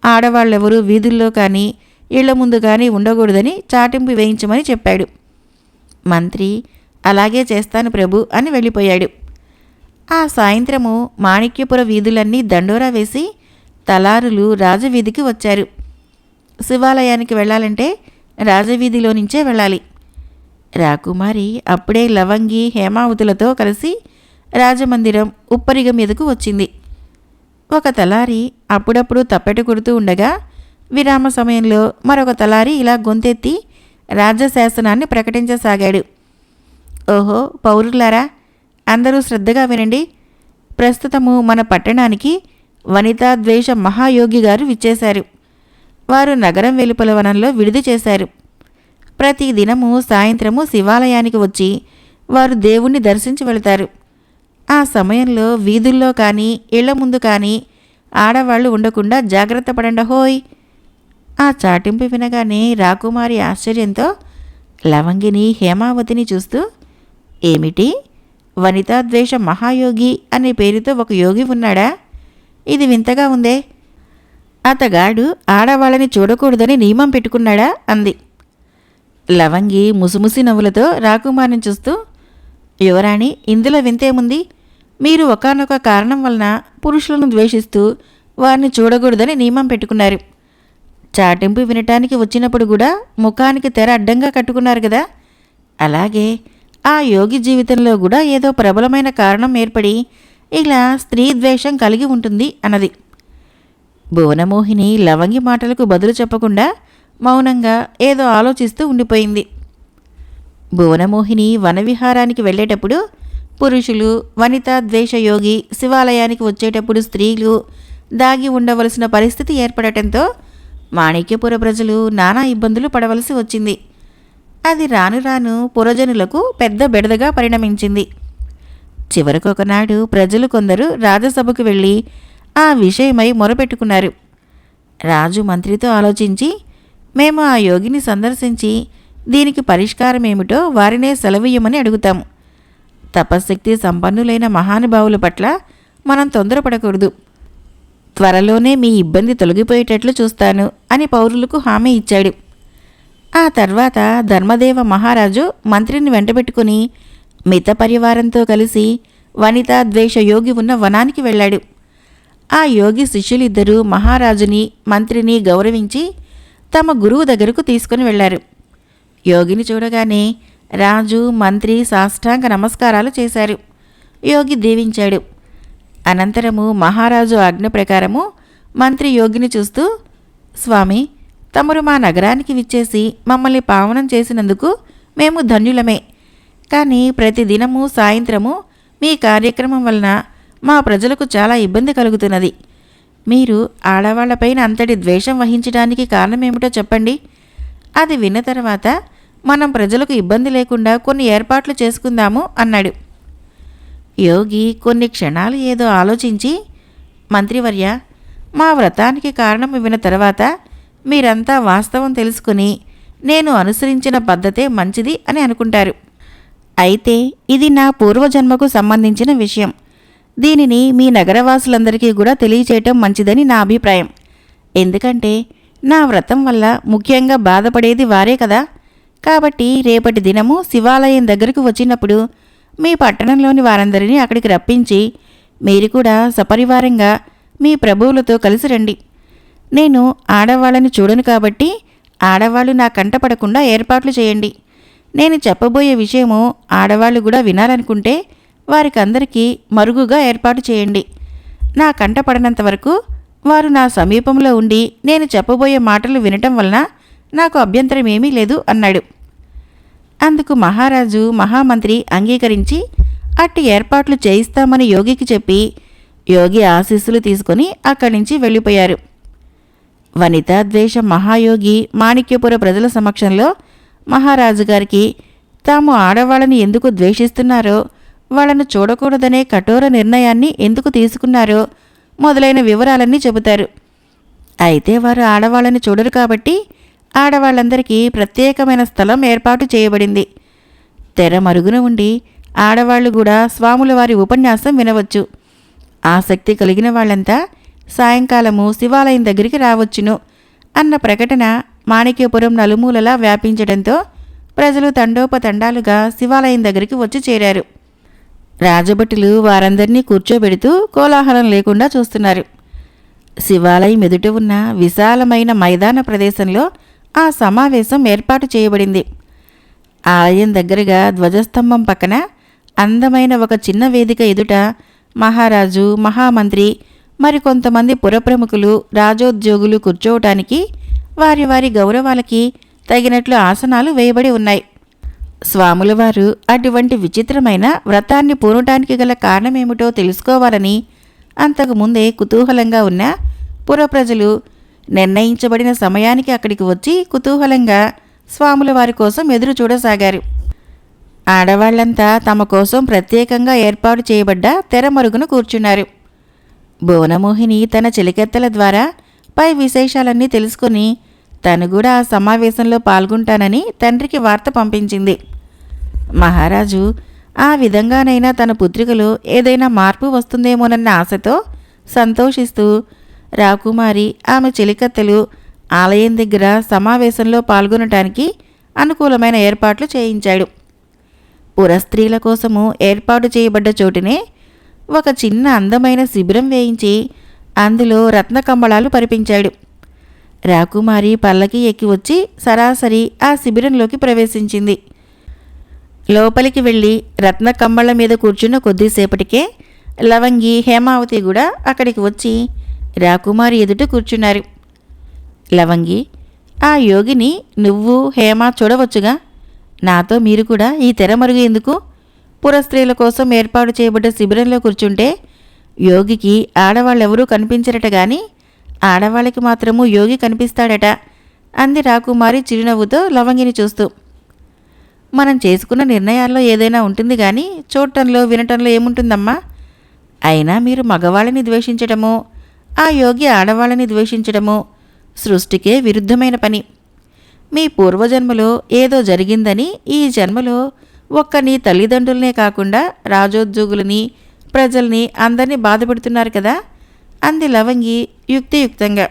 ఆడవాళ్ళెవరూ వీధుల్లో కానీ ఇళ్ల ముందు కానీ ఉండకూడదని చాటింపు వేయించమని చెప్పాడు. మంత్రి అలాగే చేస్తాను ప్రభు అని వెళ్ళిపోయాడు. ఆ సాయంత్రము మాణిక్యపుర వీధులన్నీ దండోరా వేసి తలారులు రాజవీధికి వచ్చారు. శివాలయానికి వెళ్ళాలంటే రాజవీధిలో నుంచే వెళ్ళాలి. రాకుమారి అప్పుడే లవంగి, హేమావతులతో కలిసి రాజమందిరం ఉప్పరిగ మీదకు వచ్చింది. ఒక తలారి అప్పుడప్పుడు తప్పెట కొడుతూ ఉండగా విరామ సమయంలో మరొక తలారి ఇలా గొంతెత్తి రాజశాసనాన్ని ప్రకటించసాగాడు. ఓహో పౌరులారా, అందరూ శ్రద్ధగా వినండి. ప్రస్తుతము మన పట్టణానికి వనితా ద్వేష మహాయోగి గారు విచ్చేశారు. వారు నగరం వెలుపల వనంలో విడిది చేశారు. ప్రతి దినము సాయంత్రము శివాలయానికి వచ్చి వారు దేవుణ్ణి దర్శించి వెళతారు. ఆ సమయంలో వీధుల్లో కానీ ఇళ్ల ముందు కానీ ఆడవాళ్లు ఉండకుండా జాగ్రత్త పడండి హోయ్. ఆ చాటింపు వినగానే రాకుమారి ఆశ్చర్యంతో లవంగిని హేమావతిని చూస్తూ, ఏమిటి, వనితాద్వేష మహాయోగి అనే పేరుతో ఒక యోగి ఉన్నాడా? ఇది వింతగా ఉందే. అతగాడు ఆడవాళ్ళని చూడకూడదని నియమం పెట్టుకున్నాడా అంది. లవంగి ముసిముసి నవ్వులతో రాకుమారిని చూస్తూ, యువరాణి, ఇందులో వింతేముంది? మీరు ఒకానొక కారణం వలన పురుషులను ద్వేషిస్తూ వారిని చూడకూడదని నియమం పెట్టుకున్నారు. చాటింపు వినటానికి వచ్చినప్పుడు కూడా ముఖానికి తెర అడ్డంగా కట్టుకున్నారు కదా. అలాగే ఆ యోగి జీవితంలో కూడా ఏదో ప్రబలమైన కారణం ఏర్పడి ఇలా స్త్రీ ద్వేషం కలిగి ఉంటుంది అన్నది. భువనమోహిని లవంగి మాటలకు బదులు చెప్పకుండా మౌనంగా ఏదో ఆలోచిస్తూ ఉండిపోయింది. భువనమోహిని వనవిహారానికి వెళ్ళేటప్పుడు పురుషులు, వనితా ద్వేష యోగి శివాలయానికి వచ్చేటప్పుడు స్త్రీలు దాగి ఉండవలసిన పరిస్థితి ఏర్పడటంతో మాణిక్యపుర ప్రజలు నానా ఇబ్బందులు పడవలసి వచ్చింది. అది రాను రాను పురజనులకు పెద్ద బెడదగా పరిణమించింది. చివరికొకనాడు ప్రజలు కొందరు రాజసభకు వెళ్ళి ఆ విషయమై మొరపెట్టుకున్నారు. రాజు మంత్రితో ఆలోచించి, మేము ఆ యోగిని సందర్శించి దీనికి పరిష్కారమేమిటో వారినే సెలవియ్యమని అడుగుతాము. తపశ్శక్తి సంపన్నులైన మహానుభావుల పట్ల మనం తొందరపడకూడదు. త్వరలోనే మీ ఇబ్బంది తొలగిపోయేటట్లు చూస్తాను అని పౌరులకు హామీ ఇచ్చాడు. ఆ తర్వాత ధర్మదేవ మహారాజు మంత్రిని వెంటబెట్టుకుని మిత పరివారంతో కలిసి వనితా ద్వేష యోగి ఉన్న వనానికి వెళ్ళాడు. ఆ యోగి శిష్యులిద్దరూ మహారాజుని, మంత్రిని గౌరవించి తమ గురువు దగ్గరకు తీసుకుని వెళ్లారు. యోగిని చూడగానే రాజు, మంత్రి సాష్టాంగ నమస్కారాలు చేశారు. యోగి దీవించాడు. అనంతరము మహారాజు ఆజ్ఞ ప్రకారము మంత్రి యోగిని చూస్తూ, స్వామి, తమరు మా నగరానికి విచ్చేసి మమ్మల్ని పావనం చేసినందుకు మేము ధన్యులమే. కానీ ప్రతిదినము సాయంత్రము మీ కార్యక్రమం వలన మా ప్రజలకు చాలా ఇబ్బంది కలుగుతున్నది. మీరు ఆడవాళ్లపైన అంతటి ద్వేషం వహించడానికి కారణమేమిటో చెప్పండి. అది విన్న తర్వాత మనం ప్రజలకు ఇబ్బంది లేకుండా కొన్ని ఏర్పాట్లు చేసుకుందాము అన్నాడు. యోగి కొన్ని క్షణాలు ఏదో ఆలోచించి, మంత్రివర్య, మా వ్రతానికి కారణం విన్న తర్వాత మీరంతా వాస్తవం తెలుసుకుని నేను అనుసరించిన పద్ధతే మంచిది అని అనుకుంటారు. అయితే ఇది నా పూర్వజన్మకు సంబంధించిన విషయం. దీనిని మీ నగరవాసులందరికీ కూడా తెలియచేయటం మంచిదని నా అభిప్రాయం. ఎందుకంటే నా వ్రతం వల్ల ముఖ్యంగా బాధపడేది వారే కదా. కాబట్టి రేపటి దినము శివాలయం దగ్గరకు వచ్చినప్పుడు మీ పట్టణంలోని వారందరినీ అక్కడికి రప్పించి మీరు కూడా సపరివారంగా మీ ప్రభువులతో కలిసి రండి. నేను ఆడవాళ్ళని చూడను కాబట్టి ఆడవాళ్ళు నా కంటపడకుండా ఏర్పాట్లు చేయండి. నేను చెప్పబోయే విషయము ఆడవాళ్ళు కూడా వినాలనుకుంటే వారికందరికీ మరుగుగా ఏర్పాటు చేయండి. నా కంటపడనంత వరకు వారు నా సమీపంలో ఉండి నేను చెప్పబోయే మాటలు వినటం వలన నాకు అభ్యంతరం ఏమీ లేదు అన్నాడు. అందుకు మహారాజు, మహామంత్రి అంగీకరించి అట్టి ఏర్పాట్లు చేయిస్తామని యోగికి చెప్పి యోగి ఆశీస్సులు తీసుకుని అక్కడి నుంచి వెళ్ళిపోయారు. వనితా ద్వేష మహాయోగి మాణిక్యపుర ప్రజల సమక్షంలో మహారాజు గారికి తాము ఆడవాళ్ళని ఎందుకు ద్వేషిస్తున్నారో, వాళ్లను చూడకూడదనే కఠోర నిర్ణయాన్ని ఎందుకు తీసుకున్నారో మొదలైన వివరాలన్నీ చెబుతారు. అయితే వారు ఆడవాళ్ళని చూడరు కాబట్టి ఆడవాళ్ళందరికీ ప్రత్యేకమైన స్థలం ఏర్పాటు చేయబడింది. తెర మరుగున ఉండి ఆడవాళ్లు కూడా స్వాముల వారి ఉపన్యాసం వినవచ్చు. ఆసక్తి కలిగిన వాళ్ళంతా సాయంకాలము శివాలయం దగ్గరికి రావచ్చును అన్న ప్రకటన మాణిక్యపురం నలుమూలలా వ్యాపించడంతో ప్రజలు తండోపతండాలుగా శివాలయం దగ్గరికి వచ్చి చేరారు. రాజభటులు వారందరినీ కూర్చోబెడుతూ కోలాహలం లేకుండా చూస్తున్నారు. శివాలయం ఎదుట ఉన్న విశాలమైన మైదాన ప్రదేశంలో ఆ సమావేశం ఏర్పాటు చేయబడింది. ఆలయం దగ్గరగా ధ్వజస్తంభం పక్కన అందమైన ఒక చిన్న వేదిక ఎదుట మహారాజు, మహామంత్రి, మరికొంతమంది పురప్రముఖులు, రాజోద్యోగులు కూర్చోవటానికి వారి వారి గౌరవాలకి తగినట్లు ఆసనాలు వేయబడి ఉన్నాయి. స్వాముల వారు అటువంటి విచిత్రమైన వ్రతాన్ని పూనటానికి గల కారణమేమిటో తెలుసుకోవాలని అంతకుముందే కుతూహలంగా ఉన్న పురప్రజలు నిర్ణయించబడిన సమయానికి అక్కడికి వచ్చి కుతూహలంగా స్వాముల వారి కోసం ఎదురు చూడసాగారు. ఆడవాళ్లంతా తమ కోసం ప్రత్యేకంగా ఏర్పాటు చేయబడ్డ తెర మరుగున కూర్చున్నారు. భువనమోహిని తన చెలికెత్తల ద్వారా పై విశేషాలన్నీ తెలుసుకుని తను కూడా ఆ సమావేశంలో పాల్గొంటానని తండ్రికి వార్త పంపించింది. మహారాజు ఆ విధంగానైనా తన పుత్రికలో ఏదైనా మార్పు వస్తుందేమోనన్న ఆశతో సంతోషిస్తూ రాకుమారి ఆమె చెలికత్తెలు ఆలయం దగ్గర సమావేశంలో పాల్గొనటానికి అనుకూలమైన ఏర్పాట్లు చేయించాడు. పురస్త్రీల కోసము ఏర్పాటు చేయబడ్డ చోటునే ఒక చిన్న అందమైన శిబిరం వేయించి అందులో రత్నకంబళాలు పరిపించాడు. రాకుమారి పల్లకి ఎక్కి వచ్చి సరాసరి ఆ శిబిరంలోకి ప్రవేశించింది. లోపలికి వెళ్ళి రత్నకంబళ మీద కూర్చున్న కొద్దిసేపటికే లవంగి, హేమావతి కూడా అక్కడికి వచ్చి రాకుమారి ఎదుట కూర్చున్నారు. లవంగి, ఆ యోగిని నువ్వు, హేమ చూడవచ్చుగా. నాతో మీరు కూడా ఈ తెర మరుగు ఎందుకు? పురస్త్రీల కోసం ఏర్పాటు చేయబడ్డ శిబిరంలో కూర్చుంటే యోగికి ఆడవాళ్ళెవరూ కనిపించరట గాని ఆడవాళ్ళకి మాత్రము యోగి కనిపిస్తాడట అంది రాకుమారి చిరునవ్వుతో లవంగిని చూస్తూ. మనం చేసుకున్న నిర్ణయాల్లో ఏదైనా ఉంటుంది కానీ చూడటంలో వినటంలో ఏముంటుందమ్మా? అయినా మీరు మగవాళ్ళని ద్వేషించడమో ఆ యోగి ఆడవాళ్ళని ద్వేషించడమో సృష్టికే విరుద్ధమైన పని. మీ పూర్వజన్మలో ఏదో జరిగిందని ఈ జన్మలో ఒక్క నీ తల్లిదండ్రులనే కాకుండా రాజోద్యోగులని, ప్రజల్ని అందరినీ బాధపెడుతున్నారు కదా అంది లవంగి యుక్తియుక్తంగా.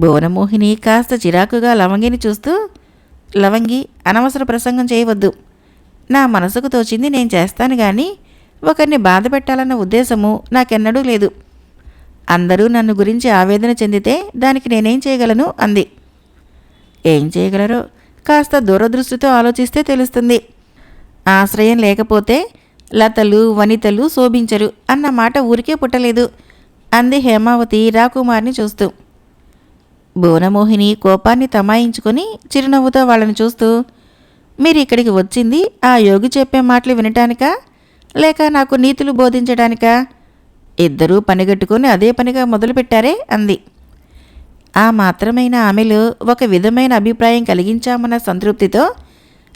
భువనమోహిని కాస్త చిరాకుగా లవంగిని చూస్తూ, లవంగి, అనవసర ప్రసంగం చేయవద్దు. నా మనసుకు తోచింది నేను చేస్తాను గాని ఒకరిని బాధ పెట్టాలన్న ఉద్దేశము నాకెన్నడూ లేదు. అందరూ నన్ను గురించి ఆవేదన చెందితే దానికి నేనేం చేయగలను అంది. ఏం చేయగలరో కాస్త దూరదృష్టితో ఆలోచిస్తే తెలుస్తుంది. ఆశ్రయం లేకపోతే లతలు, వనితలు శోభించరు అన్న మాట ఊరికే పుట్టలేదు అంది హేమావతి రాకుమారిని చూస్తూ. భువనమోహిని కోపాన్ని తమాయించుకొని చిరునవ్వుతో వాళ్ళని చూస్తూ, మీరు ఇక్కడికి వచ్చింది ఆ యోగి చెప్పే మాటలు వినటానికా లేక నాకు నీతులు బోధించడానికా? ఇద్దరూ పనిగట్టుకొని అదే పనిగా మొదలుపెట్టారే అంది. ఆ మాత్రమైన ఆమెలో ఒక విధమైన అభిప్రాయం కలిగించామన్న సంతృప్తితో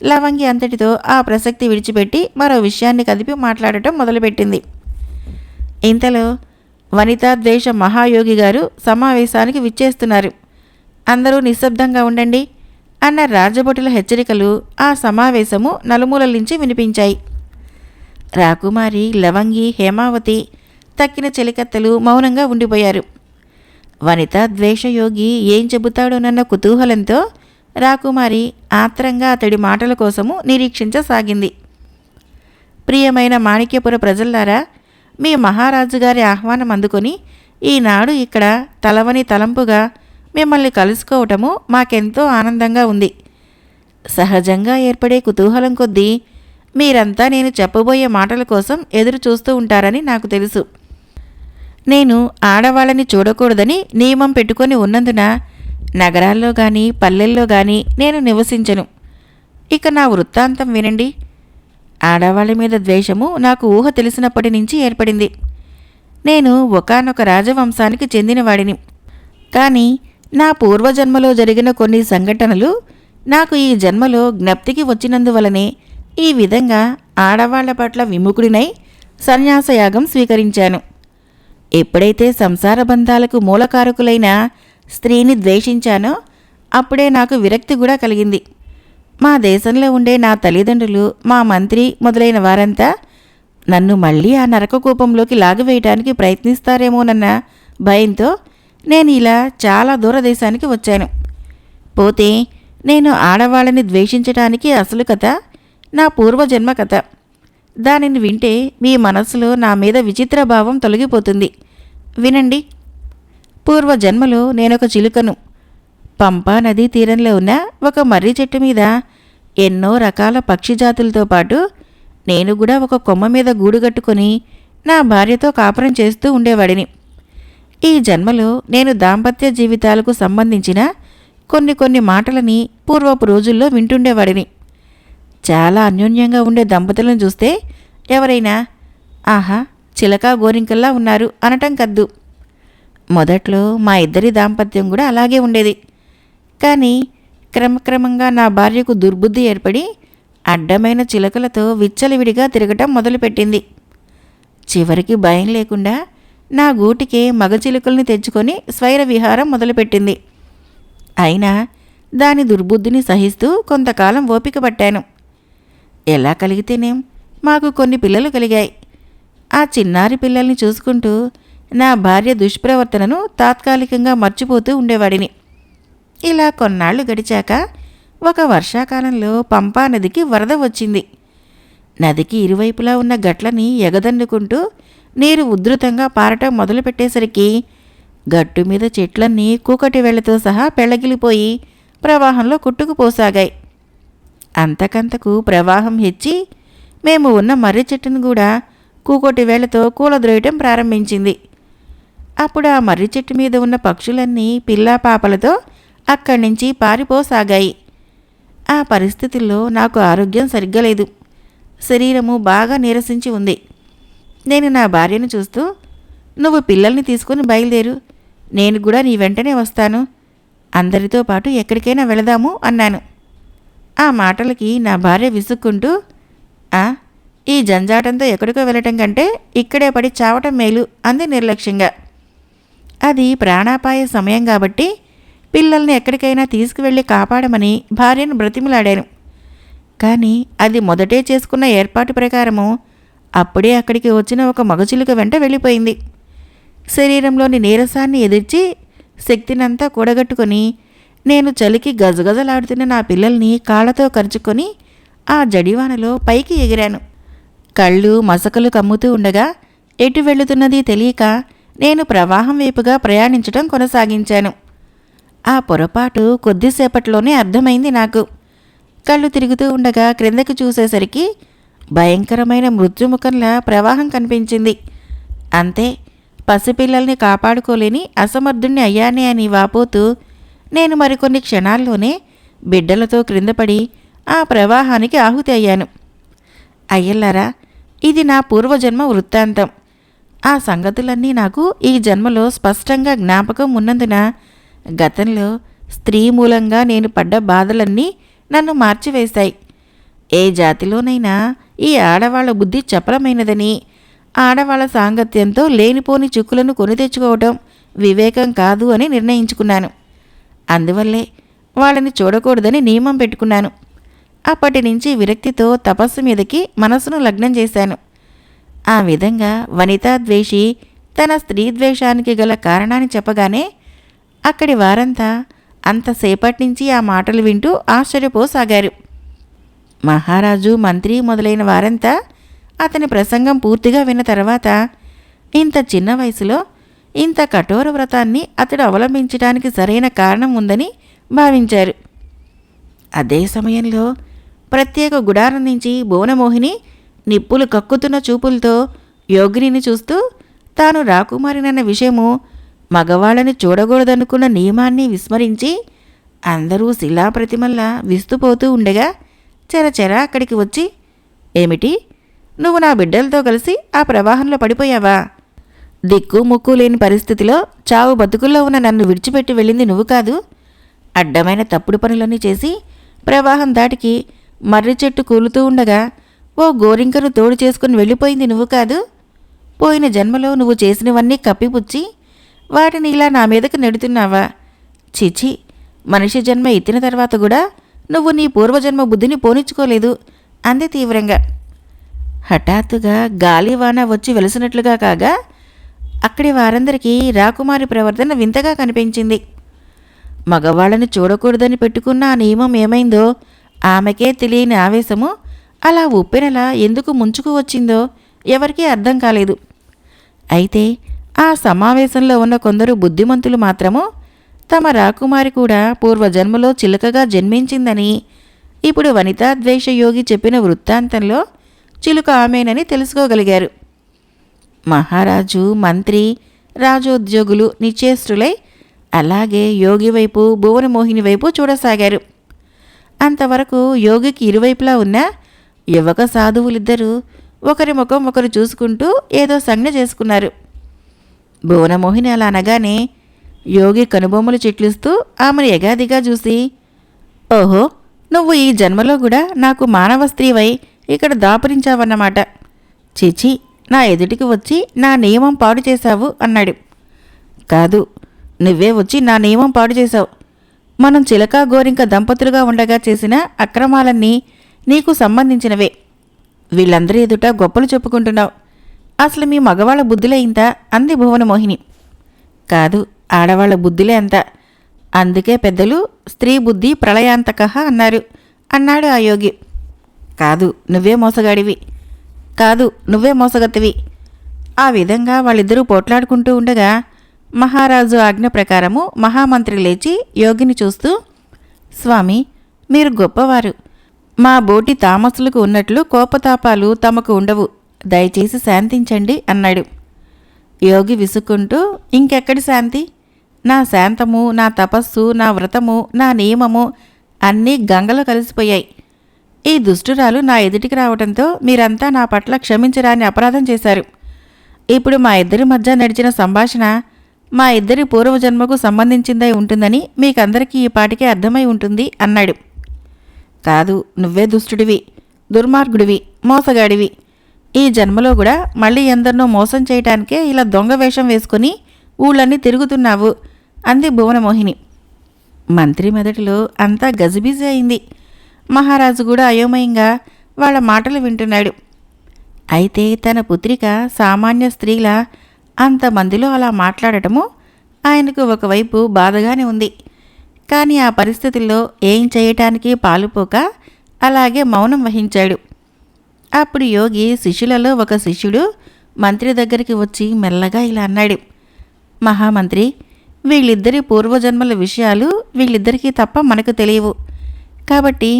లవంగి అంతటితో ఆ ప్రసక్తి విడిచిపెట్టి మరో విషయాన్ని కదిపి మాట్లాడటం మొదలుపెట్టింది. ఇంతలో వనితా ద్వేష మహాయోగి గారు సమావేశానికి విచ్చేస్తున్నారు. అందరూ నిశ్శబ్దంగా ఉండండి అన్న రాజభటుల హెచ్చరికలు ఆ సమావేశము నలుమూలల నుంచి వినిపించాయి. రాకుమారి, లవంగి, హేమావతి, తక్కిన చెలికత్తెలు మౌనంగా ఉండిపోయారు. వనితా ద్వేషయోగి ఏం చెబుతాడోనన్న కుతూహలంతో రాకుమారి ఆత్రంగా అతడి మాటల కోసము నిరీక్షించసాగింది. ప్రియమైన మాణిక్యపుర ప్రజల్లారా, మీ మహారాజు గారి ఆహ్వానం అందుకొని ఈనాడు ఇక్కడ తలవని తలంపుగా మిమ్మల్ని కలుసుకోవటము మాకెంతో ఆనందంగా ఉంది. సహజంగా ఏర్పడే కుతూహలం కొద్దీ మీరంతా నేను చెప్పబోయే మాటల కోసం ఎదురు చూస్తూ ఉంటారని నాకు తెలుసు. నేను ఆడవాళ్ళని చూడకూడదని నియమం పెట్టుకొని ఉన్నందున నగరాల్లో కానీ పల్లెల్లో కానీ నేను నివసించను. ఇక నా వృత్తాంతం వినండి. ఆడవాళ్ళ మీద ద్వేషము నాకు ఊహ తెలిసినప్పటి నుంచి ఏర్పడింది. నేను ఒకానొక రాజవంశానికి చెందినవాడిని. కానీ నా పూర్వజన్మలో జరిగిన కొన్ని సంఘటనలు నాకు ఈ జన్మలో జ్ఞప్తికి వచ్చినందువలనే ఈ విధంగా ఆడవాళ్ల పట్ల విముఖుడినై సన్యాసయాగం స్వీకరించాను. ఎప్పుడైతే సంసార బంధాలకు మూలకారకులైన స్త్రీని ద్వేషించానో అప్పుడే నాకు విరక్తి కూడా కలిగింది. మా దేశంలో ఉండే నా తల్లిదండ్రులు, మా మంత్రి మొదలైన వారంతా నన్ను మళ్ళీ ఆ నరకకూపంలోకి లాగివేయటానికి ప్రయత్నిస్తారేమోనన్న భయంతో నేను ఇలా చాలా దూరదేశానికి వచ్చాను. పోతే నేను ఆడవాళ్ళని ద్వేషించటానికి అసలు కథ నా పూర్వజన్మ కథ. దానిని వింటే మీ మనసులో నా మీద విచిత్ర భావం తొలగిపోతుంది. వినండి. పూర్వజన్మలో నేనొక చిలుకను. పంపా నదీ తీరంలో ఉన్న ఒక మర్రి చెట్టు మీద ఎన్నో రకాల పక్షి జాతులతో పాటు నేను కూడా ఒక కొమ్మ మీద గూడుగట్టుకొని నా భార్యతో కాపురం చేస్తూ ఉండేవాడిని. ఈ జన్మలో నేను దాంపత్య జీవితాలకు సంబంధించిన కొన్ని మాటలని పూర్వపు రోజుల్లో వింటుండేవాడిని. చాలా అన్యోన్యంగా ఉండే దంపతులను చూస్తే ఎవరైనా ఆహా, చిలక గోరింకల్లా ఉన్నారు అనటం కద్దు. మొదట్లో మా ఇద్దరి దాంపత్యం కూడా అలాగే ఉండేది. కానీ క్రమక్రమంగా నా భార్యకు దుర్బుద్ధి ఏర్పడి అడ్డమైన చిలుకలతో విచ్చలవిడిగా తిరగటం మొదలుపెట్టింది. చివరికి భయం లేకుండా నా గూటికే మగ చిలుకల్ని తెచ్చుకొని స్వైర విహారం మొదలుపెట్టింది. అయినా దాని దుర్బుద్ధిని సహిస్తూ కొంతకాలం ఓపిక పట్టాను. ఎలా కలిగితేనేం మాకు కొన్ని పిల్లలు కలిగాయి. ఆ చిన్నారి పిల్లల్ని చూసుకుంటూ నా భార్య దుష్ప్రవర్తనను తాత్కాలికంగా మర్చిపోతూ ఉండేవాడిని. ఇలా కొన్నాళ్లు గడిచాక ఒక వర్షాకాలంలో పంపా నదికి వరద వచ్చింది. నదికి ఇరువైపులా ఉన్న గట్లని ఎగదన్నుకుంటూ నీరు ఉధృతంగా పారటం మొదలుపెట్టేసరికి గట్టు మీద చెట్లన్నీ కూకటి వేళ్లతో సహా పెళ్లగిలిపోయి ప్రవాహంలో కొట్టుకుపోసాగాయి. అంతకంతకు ప్రవాహం హెచ్చి మేము ఉన్న మర్రి చెట్టును కూడా కూకోటి వేళ్లతో కూలద్రోయటం ప్రారంభించింది. అప్పుడు ఆ మర్రి చెట్టు మీద ఉన్న పక్షులన్నీ పిల్లా పాపలతో అక్కడి నుంచి పారిపోసాగాయి. ఆ పరిస్థితుల్లో నాకు ఆరోగ్యం సరిగ్గా లేదు. శరీరము బాగా నీరసించి ఉంది. నేను నా భార్యను చూస్తూ, నువ్వు పిల్లల్ని తీసుకుని బయలుదేరు, నేను కూడా నీ వెంటనే వస్తాను, అందరితో పాటు ఎక్కడికైనా వెళదాము అన్నాను. ఆ మాటలకి నా భార్య విసుక్కుంటూ, ఈ జంజాటంతో ఎక్కడికో వెళ్ళటం కంటే ఇక్కడే పడి చావటం మేలు అంది నిర్లక్ష్యంగా. అది ప్రాణాపాయ సమయం కాబట్టి పిల్లల్ని ఎక్కడికైనా తీసుకువెళ్ళి కాపాడమని భార్యను బ్రతిమలాడాను. కానీ అది మొదటే చేసుకున్న ఏర్పాటు ప్రకారము అప్పుడే అక్కడికి వచ్చిన ఒక మగచిలుక వెంట వెళ్ళిపోయింది. శరీరంలోని నీరసాన్ని ఎదిర్చి శక్తినంతా కూడగట్టుకొని నేను చలికి గజగజలాడుతున్న నా పిల్లల్ని కాళ్లతో కరుచుకొని ఆ జడివానలో పైకి ఎగిరాను. కళ్ళు మసకలు కమ్ముతూ ఉండగా ఎటు వెళుతున్నది తెలియక నేను ప్రవాహం వైపుగా ప్రయాణించడం కొనసాగించాను. ఆ పొరపాటు కొద్దిసేపట్లోనే అర్థమైంది నాకు. కళ్ళు తిరుగుతూ ఉండగా క్రిందకి చూసేసరికి భయంకరమైన మృత్యుముఖంలా ప్రవాహం కనిపించింది. అంతే, పసిపిల్లల్ని కాపాడుకోలేని అసమర్థుణ్ణి అయ్యానే అని వాపోతూ నేను మరికొన్ని క్షణాల్లోనే బిడ్డలతో క్రిందపడి ఆ ప్రవాహానికి ఆహుతి అయ్యాను. అయ్యల్లారా, ఇది నా పూర్వజన్మ వృత్తాంతం. ఆ సంగతులన్నీ నాకు ఈ జన్మలో స్పష్టంగా జ్ఞాపకం ఉన్నందున గతంలో స్త్రీ మూలంగా నేను పడ్డ బాధలన్నీ నన్ను మార్చివేశాయి. ఏ జాతిలోనైనా ఈ ఆడవాళ్ల బుద్ధి చపలమైనదని, ఆడవాళ్ల సాంగత్యంతో లేనిపోని చిక్కులను కొని తెచ్చుకోవటం వివేకం కాదు అని నిర్ణయించుకున్నాను. అందువల్లే వాళ్ళని చూడకూడదని నియమం పెట్టుకున్నాను. అప్పటి నుంచి విరక్తితో తపస్సు మీదకి మనసును లగ్నం చేశాను. ఆ విధంగా వనితాద్వేషి తన స్త్రీ ద్వేషానికి గల కారణాన్ని చెప్పగానే అక్కడి వారంతా అంతసేపటి నుంచి ఆ మాటలు వింటూ ఆశ్చర్యపోసాగారు. మహారాజు, మంత్రి మొదలైన వారంతా అతని ప్రసంగం పూర్తిగా విన్న తర్వాత ఇంత చిన్న వయసులో ఇంత కఠోర వ్రతాన్ని అతడు అవలంబించడానికి సరైన కారణం ఉందని భావించారు. అదే సమయంలో ప్రత్యేక గుడారం నుంచి భువనమోహిని నిప్పులు కక్కుతున్న చూపులతో యోగిని చూస్తూ తాను రాకుమారినన్న విషయము, మగవాళ్ళని చూడకూడదనుకున్న నియమాన్ని విస్మరించి అందరూ శిలాప్రతిమల్లా విస్తుపోతూ ఉండగా చెరచెర అక్కడికి వచ్చి, ఏమిటి, నువ్వు నా బిడ్డలతో కలిసి ఆ ప్రవాహంలో పడిపోయావా? దిక్కు ముక్కు లేని పరిస్థితిలో చావు బతుకుల్లో ఉన్న నన్ను విడిచిపెట్టి వెళ్ళింది నువ్వు కాదు. అడ్డమైన తప్పుడు పనులన్నీ చేసి ప్రవాహం దాటికి మర్రి చెట్టు కూలుతూ ఉండగా ఓ గోరింకను తోడు చేసుకుని వెళ్ళిపోయింది నువ్వు కాదు. పోయిన జన్మలో నువ్వు చేసినవన్నీ కప్పిపుచ్చి వాటిని ఇలా నా మీదకు నెడుతున్నావా? చిచి, మనిషి జన్మ ఎత్తిన తర్వాత కూడా నువ్వు నీ పూర్వజన్మ బుద్ధిని పోనిచ్చుకోలేదు అంది తీవ్రంగా. హఠాత్తుగా గాలివాన వచ్చి వెలిసినట్లుగా కాగా అక్కడి వారందరికీ రాకుమారి ప్రవర్తన వింతగా కనిపించింది. మగవాళ్ళని చూడకూడదని పెట్టుకున్న ఆ నియమం ఏమైందో ఆమెకే తెలియని ఆవేశము అలా ఉప్పెనలా ఎందుకు ముంచుకు వచ్చిందో ఎవరికీ అర్థం కాలేదు. అయితే ఆ సమావేశంలో ఉన్న కొందరు బుద్ధిమంతులు మాత్రము తమ రాకుమారి కూడా పూర్వజన్మలో చిలుకగా జన్మించిందని, ఇప్పుడు వనితాద్వేషయోగి చెప్పిన వృత్తాంతంలో చిలుక ఆమెనని తెలుసుకోగలిగారు. మహారాజు, మంత్రి, రాజోద్యోగులు నిశ్చేష్టులై అలాగే యోగి వైపు, భువనమోహిని వైపు చూడసాగారు. అంతవరకు యోగికి ఇరువైపులా ఉన్న యువక సాధువులిద్దరూ ఒకరి ముఖం ఒకరు చూసుకుంటూ ఏదో సంజ్ఞ చేసుకున్నారు. భువనమోహిని అలా అనగానే యోగి కనుబొమ్మలు చిట్లిస్తూ ఆమెను ఎగాదిగా చూసి, ఓహో, నువ్వు ఈ జన్మలో కూడా నాకు మానవ స్త్రీవై ఇక్కడ దాపురించావన్నమాట. చిచి, నా ఎదుటికి వచ్చి నా నియమం పాడు చేశావు అన్నాడు. కాదు, నువ్వే వచ్చి నా నియమం పాడు చేశావు. మనం చిలక గోరింక దంపతులుగా ఉండగా చేసిన అక్రమాలన్నీ నీకు సంబంధించినవే. వీళ్ళందరి ఎదుట గొప్పలు చెప్పుకుంటున్నావు. అసలు మీ మగవాళ్ళ బుద్ధులే ఇంత అంది భువనమోహిని. కాదు, ఆడవాళ్ల బుద్ధులే అంత. అందుకే పెద్దలు స్త్రీ బుద్ధి ప్రళయాంతకః అన్నారు అన్నాడు ఆ యోగి. కాదు, నువ్వే మోసగాడివి. కాదు, నువ్వే మోసగత్తివి. ఆ విధంగా వాళ్ళిద్దరూ పోట్లాడుకుంటూ ఉండగా మహారాజు ఆజ్ఞ ప్రకారము మహామంత్రి లేచి యోగిని చూస్తూ, స్వామి, మీరు గొప్పవారు. మా బోటి తామసులకు ఉన్నట్లు కోపతాపాలు తమకు ఉండవు. దయచేసి శాంతించండి అన్నాడు. యోగి విసుక్కుంటూ, ఇంకెక్కడి శాంతి? నా శాంతము, నా తపస్సు, నా వ్రతము, నా నియమము అన్నీ గంగలో కలిసిపోయాయి. ఈ దుష్టురాలు నా ఎదుటికి రావడంతో మీరంతా నా పట్ల క్షమించరాని అపరాధం చేశారు. ఇప్పుడు మా ఇద్దరి మధ్య నడిచిన సంభాషణ మా ఇద్దరి పూర్వజన్మకు సంబంధించిందై ఉంటుందని మీకందరికీ ఈ పాటికే అర్థమై ఉంటుంది అన్నాడు. కాదు, నువ్వే దుష్టుడివి, దుర్మార్గుడివి, మోసగాడివి. ఈ జన్మలో కూడా మళ్ళీ ఎందరినో మోసం చేయటానికే ఇలా దొంగ వేషం వేసుకుని ఊళ్ళన్నీ తిరుగుతున్నావు అంది భువనమోహిని. మంత్రి మెదటిలో అంతా గజిబిజి అయింది. మహారాజు కూడా అయోమయంగా వాళ్ళ మాటలు వింటున్నాడు. అయితే తన పుత్రిక సామాన్య స్త్రీలా అంతమందిలో అలా మాట్లాడటము ఆయనకు ఒకవైపు బాధగానే ఉంది. కానీ ఆ పరిస్థితుల్లో ఏం చేయటానికి పాలుపోక అలాగే మౌనం వహించాడు. అప్పుడు యోగి శిష్యులలో ఒక శిష్యుడు మంత్రి దగ్గరికి వచ్చి మెల్లగా ఇలా అన్నాడు. మహామంత్రి, వీళ్ళిద్దరి పూర్వజన్మల విషయాలు వీళ్ళిద్దరికీ తప్ప మనకు తెలియవు. కాబట్టి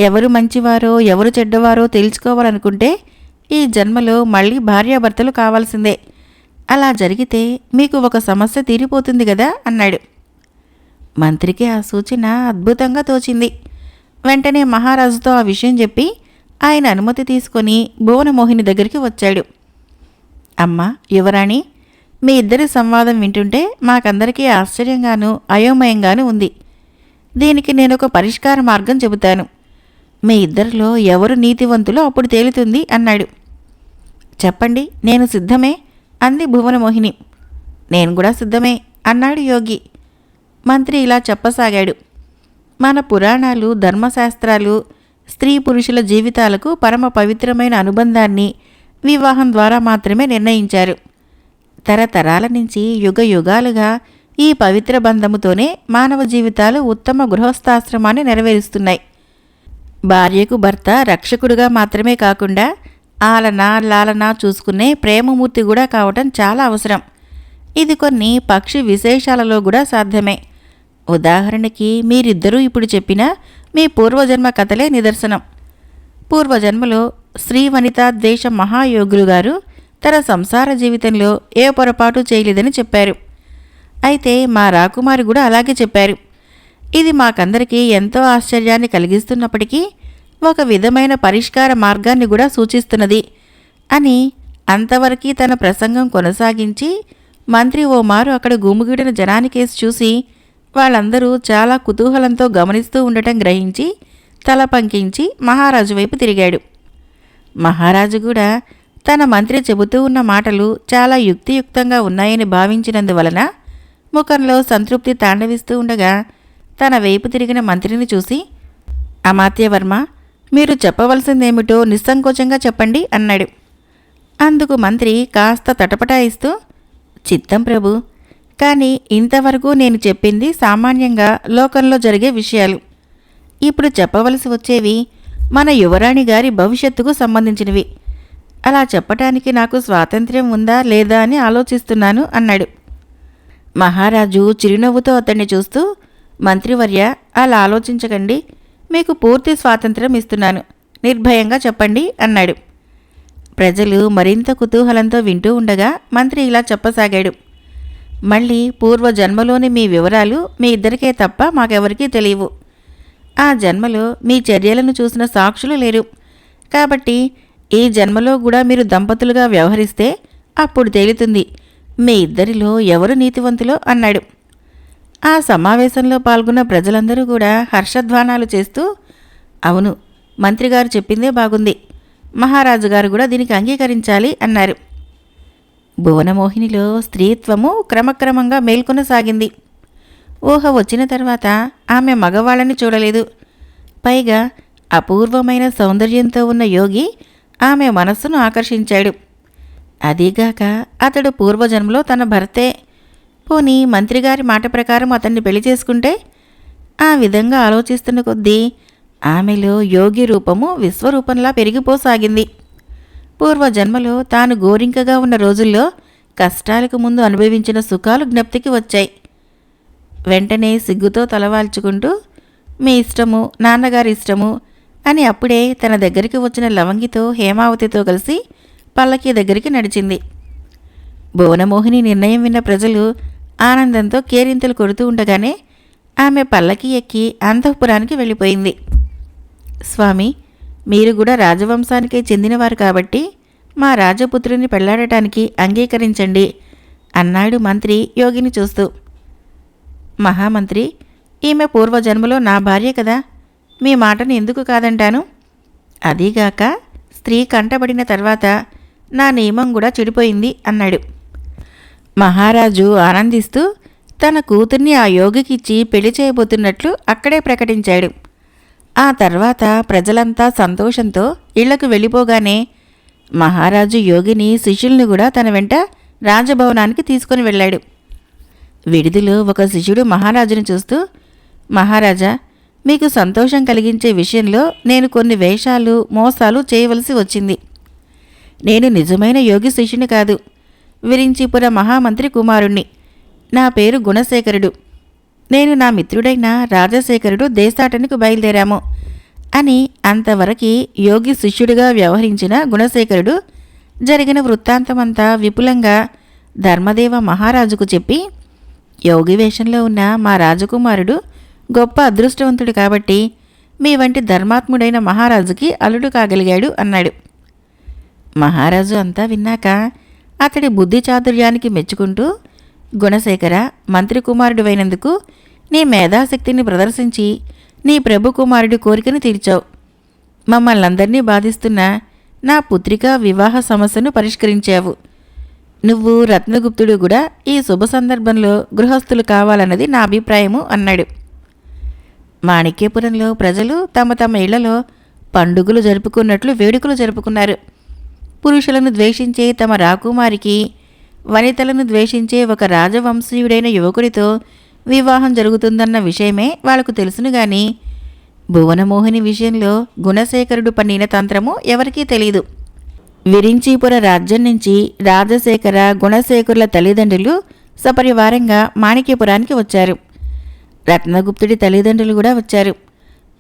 ఎవరు మంచివారో ఎవరు చెడ్డవారో తెలుసుకోవాలనుకుంటే ఈ జన్మలో మళ్ళీ భార్యాభర్తలు కావాల్సిందే. అలా జరిగితే మీకు ఒక సమస్య తీరిపోతుంది కదా అన్నాడు. మంత్రికి ఆ సూచన అద్భుతంగా తోచింది. వెంటనే మహారాజుతో ఆ విషయం చెప్పి ఆయన అనుమతి తీసుకొని భువనమోహిని దగ్గరికి వచ్చాడు. అమ్మా యువరాణి, మీ ఇద్దరి సంవాదం వింటుంటే మాకందరికీ ఆశ్చర్యంగానూ అయోమయంగానూ ఉంది. దీనికి నేనొక పరిష్కార మార్గం చెబుతాను. మీ ఇద్దరిలో ఎవరు నీతివంతులో అప్పుడు తేలుతుంది అన్నాడు. చెప్పండి, నేను సిద్ధమే అంది భువనమోహిని. నేను కూడా సిద్ధమే అన్నాడు యోగి. మంత్రి ఇలా చెప్పసాగాడు. మన పురాణాలు, ధర్మశాస్త్రాలు స్త్రీ పురుషుల జీవితాలకు పరమ పవిత్రమైన అనుబంధాన్ని వివాహం ద్వారా మాత్రమే నిర్ణయించారు. తరతరాల నుంచి యుగ యుగాలుగా ఈ పవిత్ర బంధముతోనే మానవ జీవితాలు ఉత్తమ గృహస్థాశ్రమాన్ని నెరవేరుస్తున్నాయి. భార్యకు భర్త రక్షకుడుగా మాత్రమే కాకుండా ఆలన లాలన చూసుకునే ప్రేమమూర్తి కూడా కావటం చాలా అవసరం. ఇది కొన్ని పక్షి విశేషాలలో కూడా సాధ్యమే. ఉదాహరణకి మీరిద్దరూ ఇప్పుడు చెప్పిన మీ పూర్వజన్మ కథలే నిదర్శనం. పూర్వజన్మలో శ్రీవనితా ద్వేష మహాయోగులు గారు తన సంసార జీవితంలో ఏ పొరపాటు చేయలేదని చెప్పారు. అయితే మా రాకుమారి కూడా అలాగే చెప్పారు. ఇది మాకందరికీ ఎంతో ఆశ్చర్యాన్ని కలిగిస్తున్నప్పటికీ ఒక విధమైన పరిష్కార మార్గాన్ని కూడా సూచిస్తున్నది అని అంతవరకు తన ప్రసంగం కొనసాగించి మంత్రి ఓ మారు అక్కడ గుమిగూడిన జనానికేసి చూసి వాళ్ళందరూ చాలా కుతూహలంతో గమనిస్తూ ఉండటం గ్రహించి తల పంకించి మహారాజు వైపు తిరిగాడు. మహారాజు కూడా తన మంత్రి చెబుతూ ఉన్న మాటలు చాలా యుక్తియుక్తంగా ఉన్నాయని భావించినందువలన ముఖంలో సంతృప్తి తాండవిస్తూ ఉండగా తన వైపు తిరిగిన మంత్రిని చూసి, అమాత్యవర్మ, మీరు చెప్పవలసిందేమిటో నిస్సంకోచంగా చెప్పండి అన్నాడు. అందుకు మంత్రి కాస్త తటపటాయిస్తూ, చిత్తం ప్రభు, కానీ ఇంతవరకు నేను చెప్పింది సామాన్యంగా లోకంలో జరిగే విషయాలు. ఇప్పుడు చెప్పవలసి వచ్చేవి మన యువరాణి గారి భవిష్యత్తుకు సంబంధించినవి. అలా చెప్పటానికి నాకు స్వాతంత్ర్యం ఉందా లేదా అని ఆలోచిస్తున్నాను అన్నాడు. మహారాజు చిరునవ్వుతో అతన్ని చూస్తూ, మంత్రివర్య, అలా ఆలోచించకండి, మీకు పూర్తి స్వాతంత్ర్యం ఇస్తున్నాను, నిర్భయంగా చెప్పండి అన్నాడు. ప్రజలు మరింత కుతూహలంతో వింటూ ఉండగా మంత్రి ఇలా చెప్పసాగాడు. మళ్ళీ పూర్వజన్మలోని మీ వివరాలు మీ ఇద్దరికే తప్ప మాకెవరికీ తెలియవు. ఆ జన్మలో మీ చర్యలను చూసిన సాక్షులు లేరు. కాబట్టి ఈ జన్మలో కూడా మీరు దంపతులుగా వ్యవహరిస్తే అప్పుడు తేలుతుంది మీ ఇద్దరిలో ఎవరు నీతివంతులో అన్నాడు. ఆ సమావేశంలో పాల్గొన్న ప్రజలందరూ కూడా హర్షధ్వానాలు చేస్తూ అవును, మంత్రిగారు చెప్పిందే బాగుంది. మహారాజు గారు కూడా దీనికి అంగీకరించాలి అన్నారు. భువనమోహినిలో స్త్రీత్వము క్రమక్రమంగా మేల్కొనసాగింది. ఊహ వచ్చిన తర్వాత ఆమె మగవాళ్ళని చూడలేదు. పైగా అపూర్వమైన సౌందర్యంతో ఉన్న యోగి ఆమె మనస్సును ఆకర్షించాడు. అదీగాక అతడు పూర్వజన్మలో తన భర్తే. పోనీ మంత్రిగారి మాట ప్రకారం అతన్ని పెళ్లి చేసుకుంటే? ఆ విధంగా ఆలోచిస్తున్న కొద్దీ ఆమెలో యోగి రూపము విశ్వరూపంలా పెరిగిపోసాగింది. పూర్వజన్మలో తాను గోరింకగా ఉన్న రోజుల్లో కష్టాలకు ముందు అనుభవించిన సుఖాలు జ్ఞప్తికి వచ్చాయి. వెంటనే సిగ్గుతో తలవాల్చుకుంటూ, మీ ఇష్టము, నాన్నగారి ఇష్టము అని అప్పుడే తన దగ్గరికి వచ్చిన లవంగితో హేమావతితో కలిసి పల్లకి దగ్గరికి నడిచింది. భువనమోహిని నిర్ణయం విన్న ప్రజలు ఆనందంతో కేరింతలు కొడుతూ ఉండగానే ఆమె పల్లకి ఎక్కి అంతఃపురానికి వెళ్ళిపోయింది. స్వామి, మీరు కూడా రాజవంశానికే చెందినవారు కాబట్టి మా రాజపుత్రుని పెళ్లాడటానికి అంగీకరించండి అన్నాడు మంత్రి యోగిని చూస్తూ. మహామంత్రి, ఈమె పూర్వజన్మలో నా భార్య కదా, మీ మాటను ఎందుకు కాదంటాను? అదీగాక స్త్రీ కంటబడిన తర్వాత నా నియమం కూడా చెడిపోయింది అన్నాడు. మహారాజు ఆనందిస్తూ తన కూతుర్ని ఆ యోగికిచ్చి పెళ్లి చేయబోతున్నట్లు అక్కడే ప్రకటించాడు. ఆ తర్వాత ప్రజలంతా సంతోషంతో ఇళ్లకు వెళ్ళిపోగానే మహారాజు యోగిని శిష్యుల్ని కూడా తన వెంట రాజభవనానికి తీసుకుని వెళ్ళాడు. విడిదిలో ఒక శిష్యుడు మహారాజును చూస్తూ, మహారాజా, మీకు సంతోషం కలిగించే విషయంలో నేను కొన్ని వేషాలు, మోసాలు చేయవలసి వచ్చింది. నేను నిజమైన యోగి శిష్యుని కాదు, విరించీపుర మహామంత్రి కుమారుణ్ణి. నా పేరు గుణశేఖరుడు. నేను నా మిత్రుడైన రాజశేఖరుడు దేశాటనకు బయలుదేరాము అని అంతవరకు యోగి శిష్యుడిగా వ్యవహరించిన గుణశేఖరుడు జరిగిన వృత్తాంతమంతా విపులంగా ధర్మదేవ మహారాజుకు చెప్పి, యోగి వేషంలో ఉన్న మా రాజకుమారుడు గొప్ప అదృష్టవంతుడు కాబట్టి మీ వంటి ధర్మాత్ముడైన మహారాజుకి అల్లుడు కాగలిగాడు అన్నాడు. మహారాజు అంతా విన్నాక అతడి బుద్ధి చాతుర్యానికి మెచ్చుకుంటూ, గుణశేఖర, మంత్రి కుమారుడివైనందుకు నీ మేధాశక్తిని ప్రదర్శించి నీ ప్రభు కుమారుడి కోరికను తీర్చావు. మమ్మల్నందరినీ బాధిస్తున్న నా పుత్రిక వివాహ సమస్యను పరిష్కరించావు. నువ్వు రత్నగుప్తుడు కూడా ఈ శుభ సందర్భంలో గృహస్థులు కావాలన్నది నా అభిప్రాయము అన్నాడు. మాణిక్యపురంలో ప్రజలు తమ తమ ఇళ్లలో పండుగలు జరుపుకున్నట్లు వేడుకలు జరుపుకున్నారు. పురుషులను ద్వేషించే తమ రాకుమారికి వనితలను ద్వేషించే ఒక రాజవంశీయుడైన యువకుడితో వివాహం జరుగుతుందన్న విషయమే వాళ్లకు తెలుసును గాని భువనమోహిని విషయంలో గుణశేఖరుడు పన్నిన తంత్రము ఎవరికీ తెలీదు. విరించీపుర రాజ్యం నుంచి రాజశేఖర, గుణశేఖరుల తల్లిదండ్రులు సపరివారంగా మాణిక్యపురానికి వచ్చారు. రత్నగుప్తుడి తల్లిదండ్రులు కూడా వచ్చారు.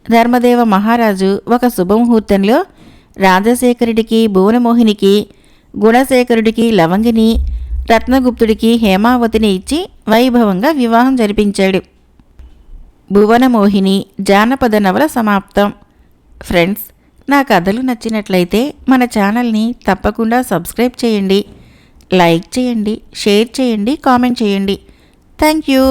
ధర్మదేవ మహారాజు ఒక శుభముహూర్తంలో రాజశేఖరుడికి భువనమోహినికి, గుణశేఖరుడికి లవంగిని, రత్నగుప్తుడికి హేమావతిని ఇచ్చి వైభవంగా వివాహం జరిపించాడు. భువనమోహిని జానపద నవల సమాప్తం. ఫ్రెండ్స్, నా కథలు నచ్చినట్లయితే మన ఛానల్ని తప్పకుండా సబ్స్క్రైబ్ చేయండి, లైక్ చేయండి, షేర్ చేయండి, కామెంట్ చేయండి. Thank you.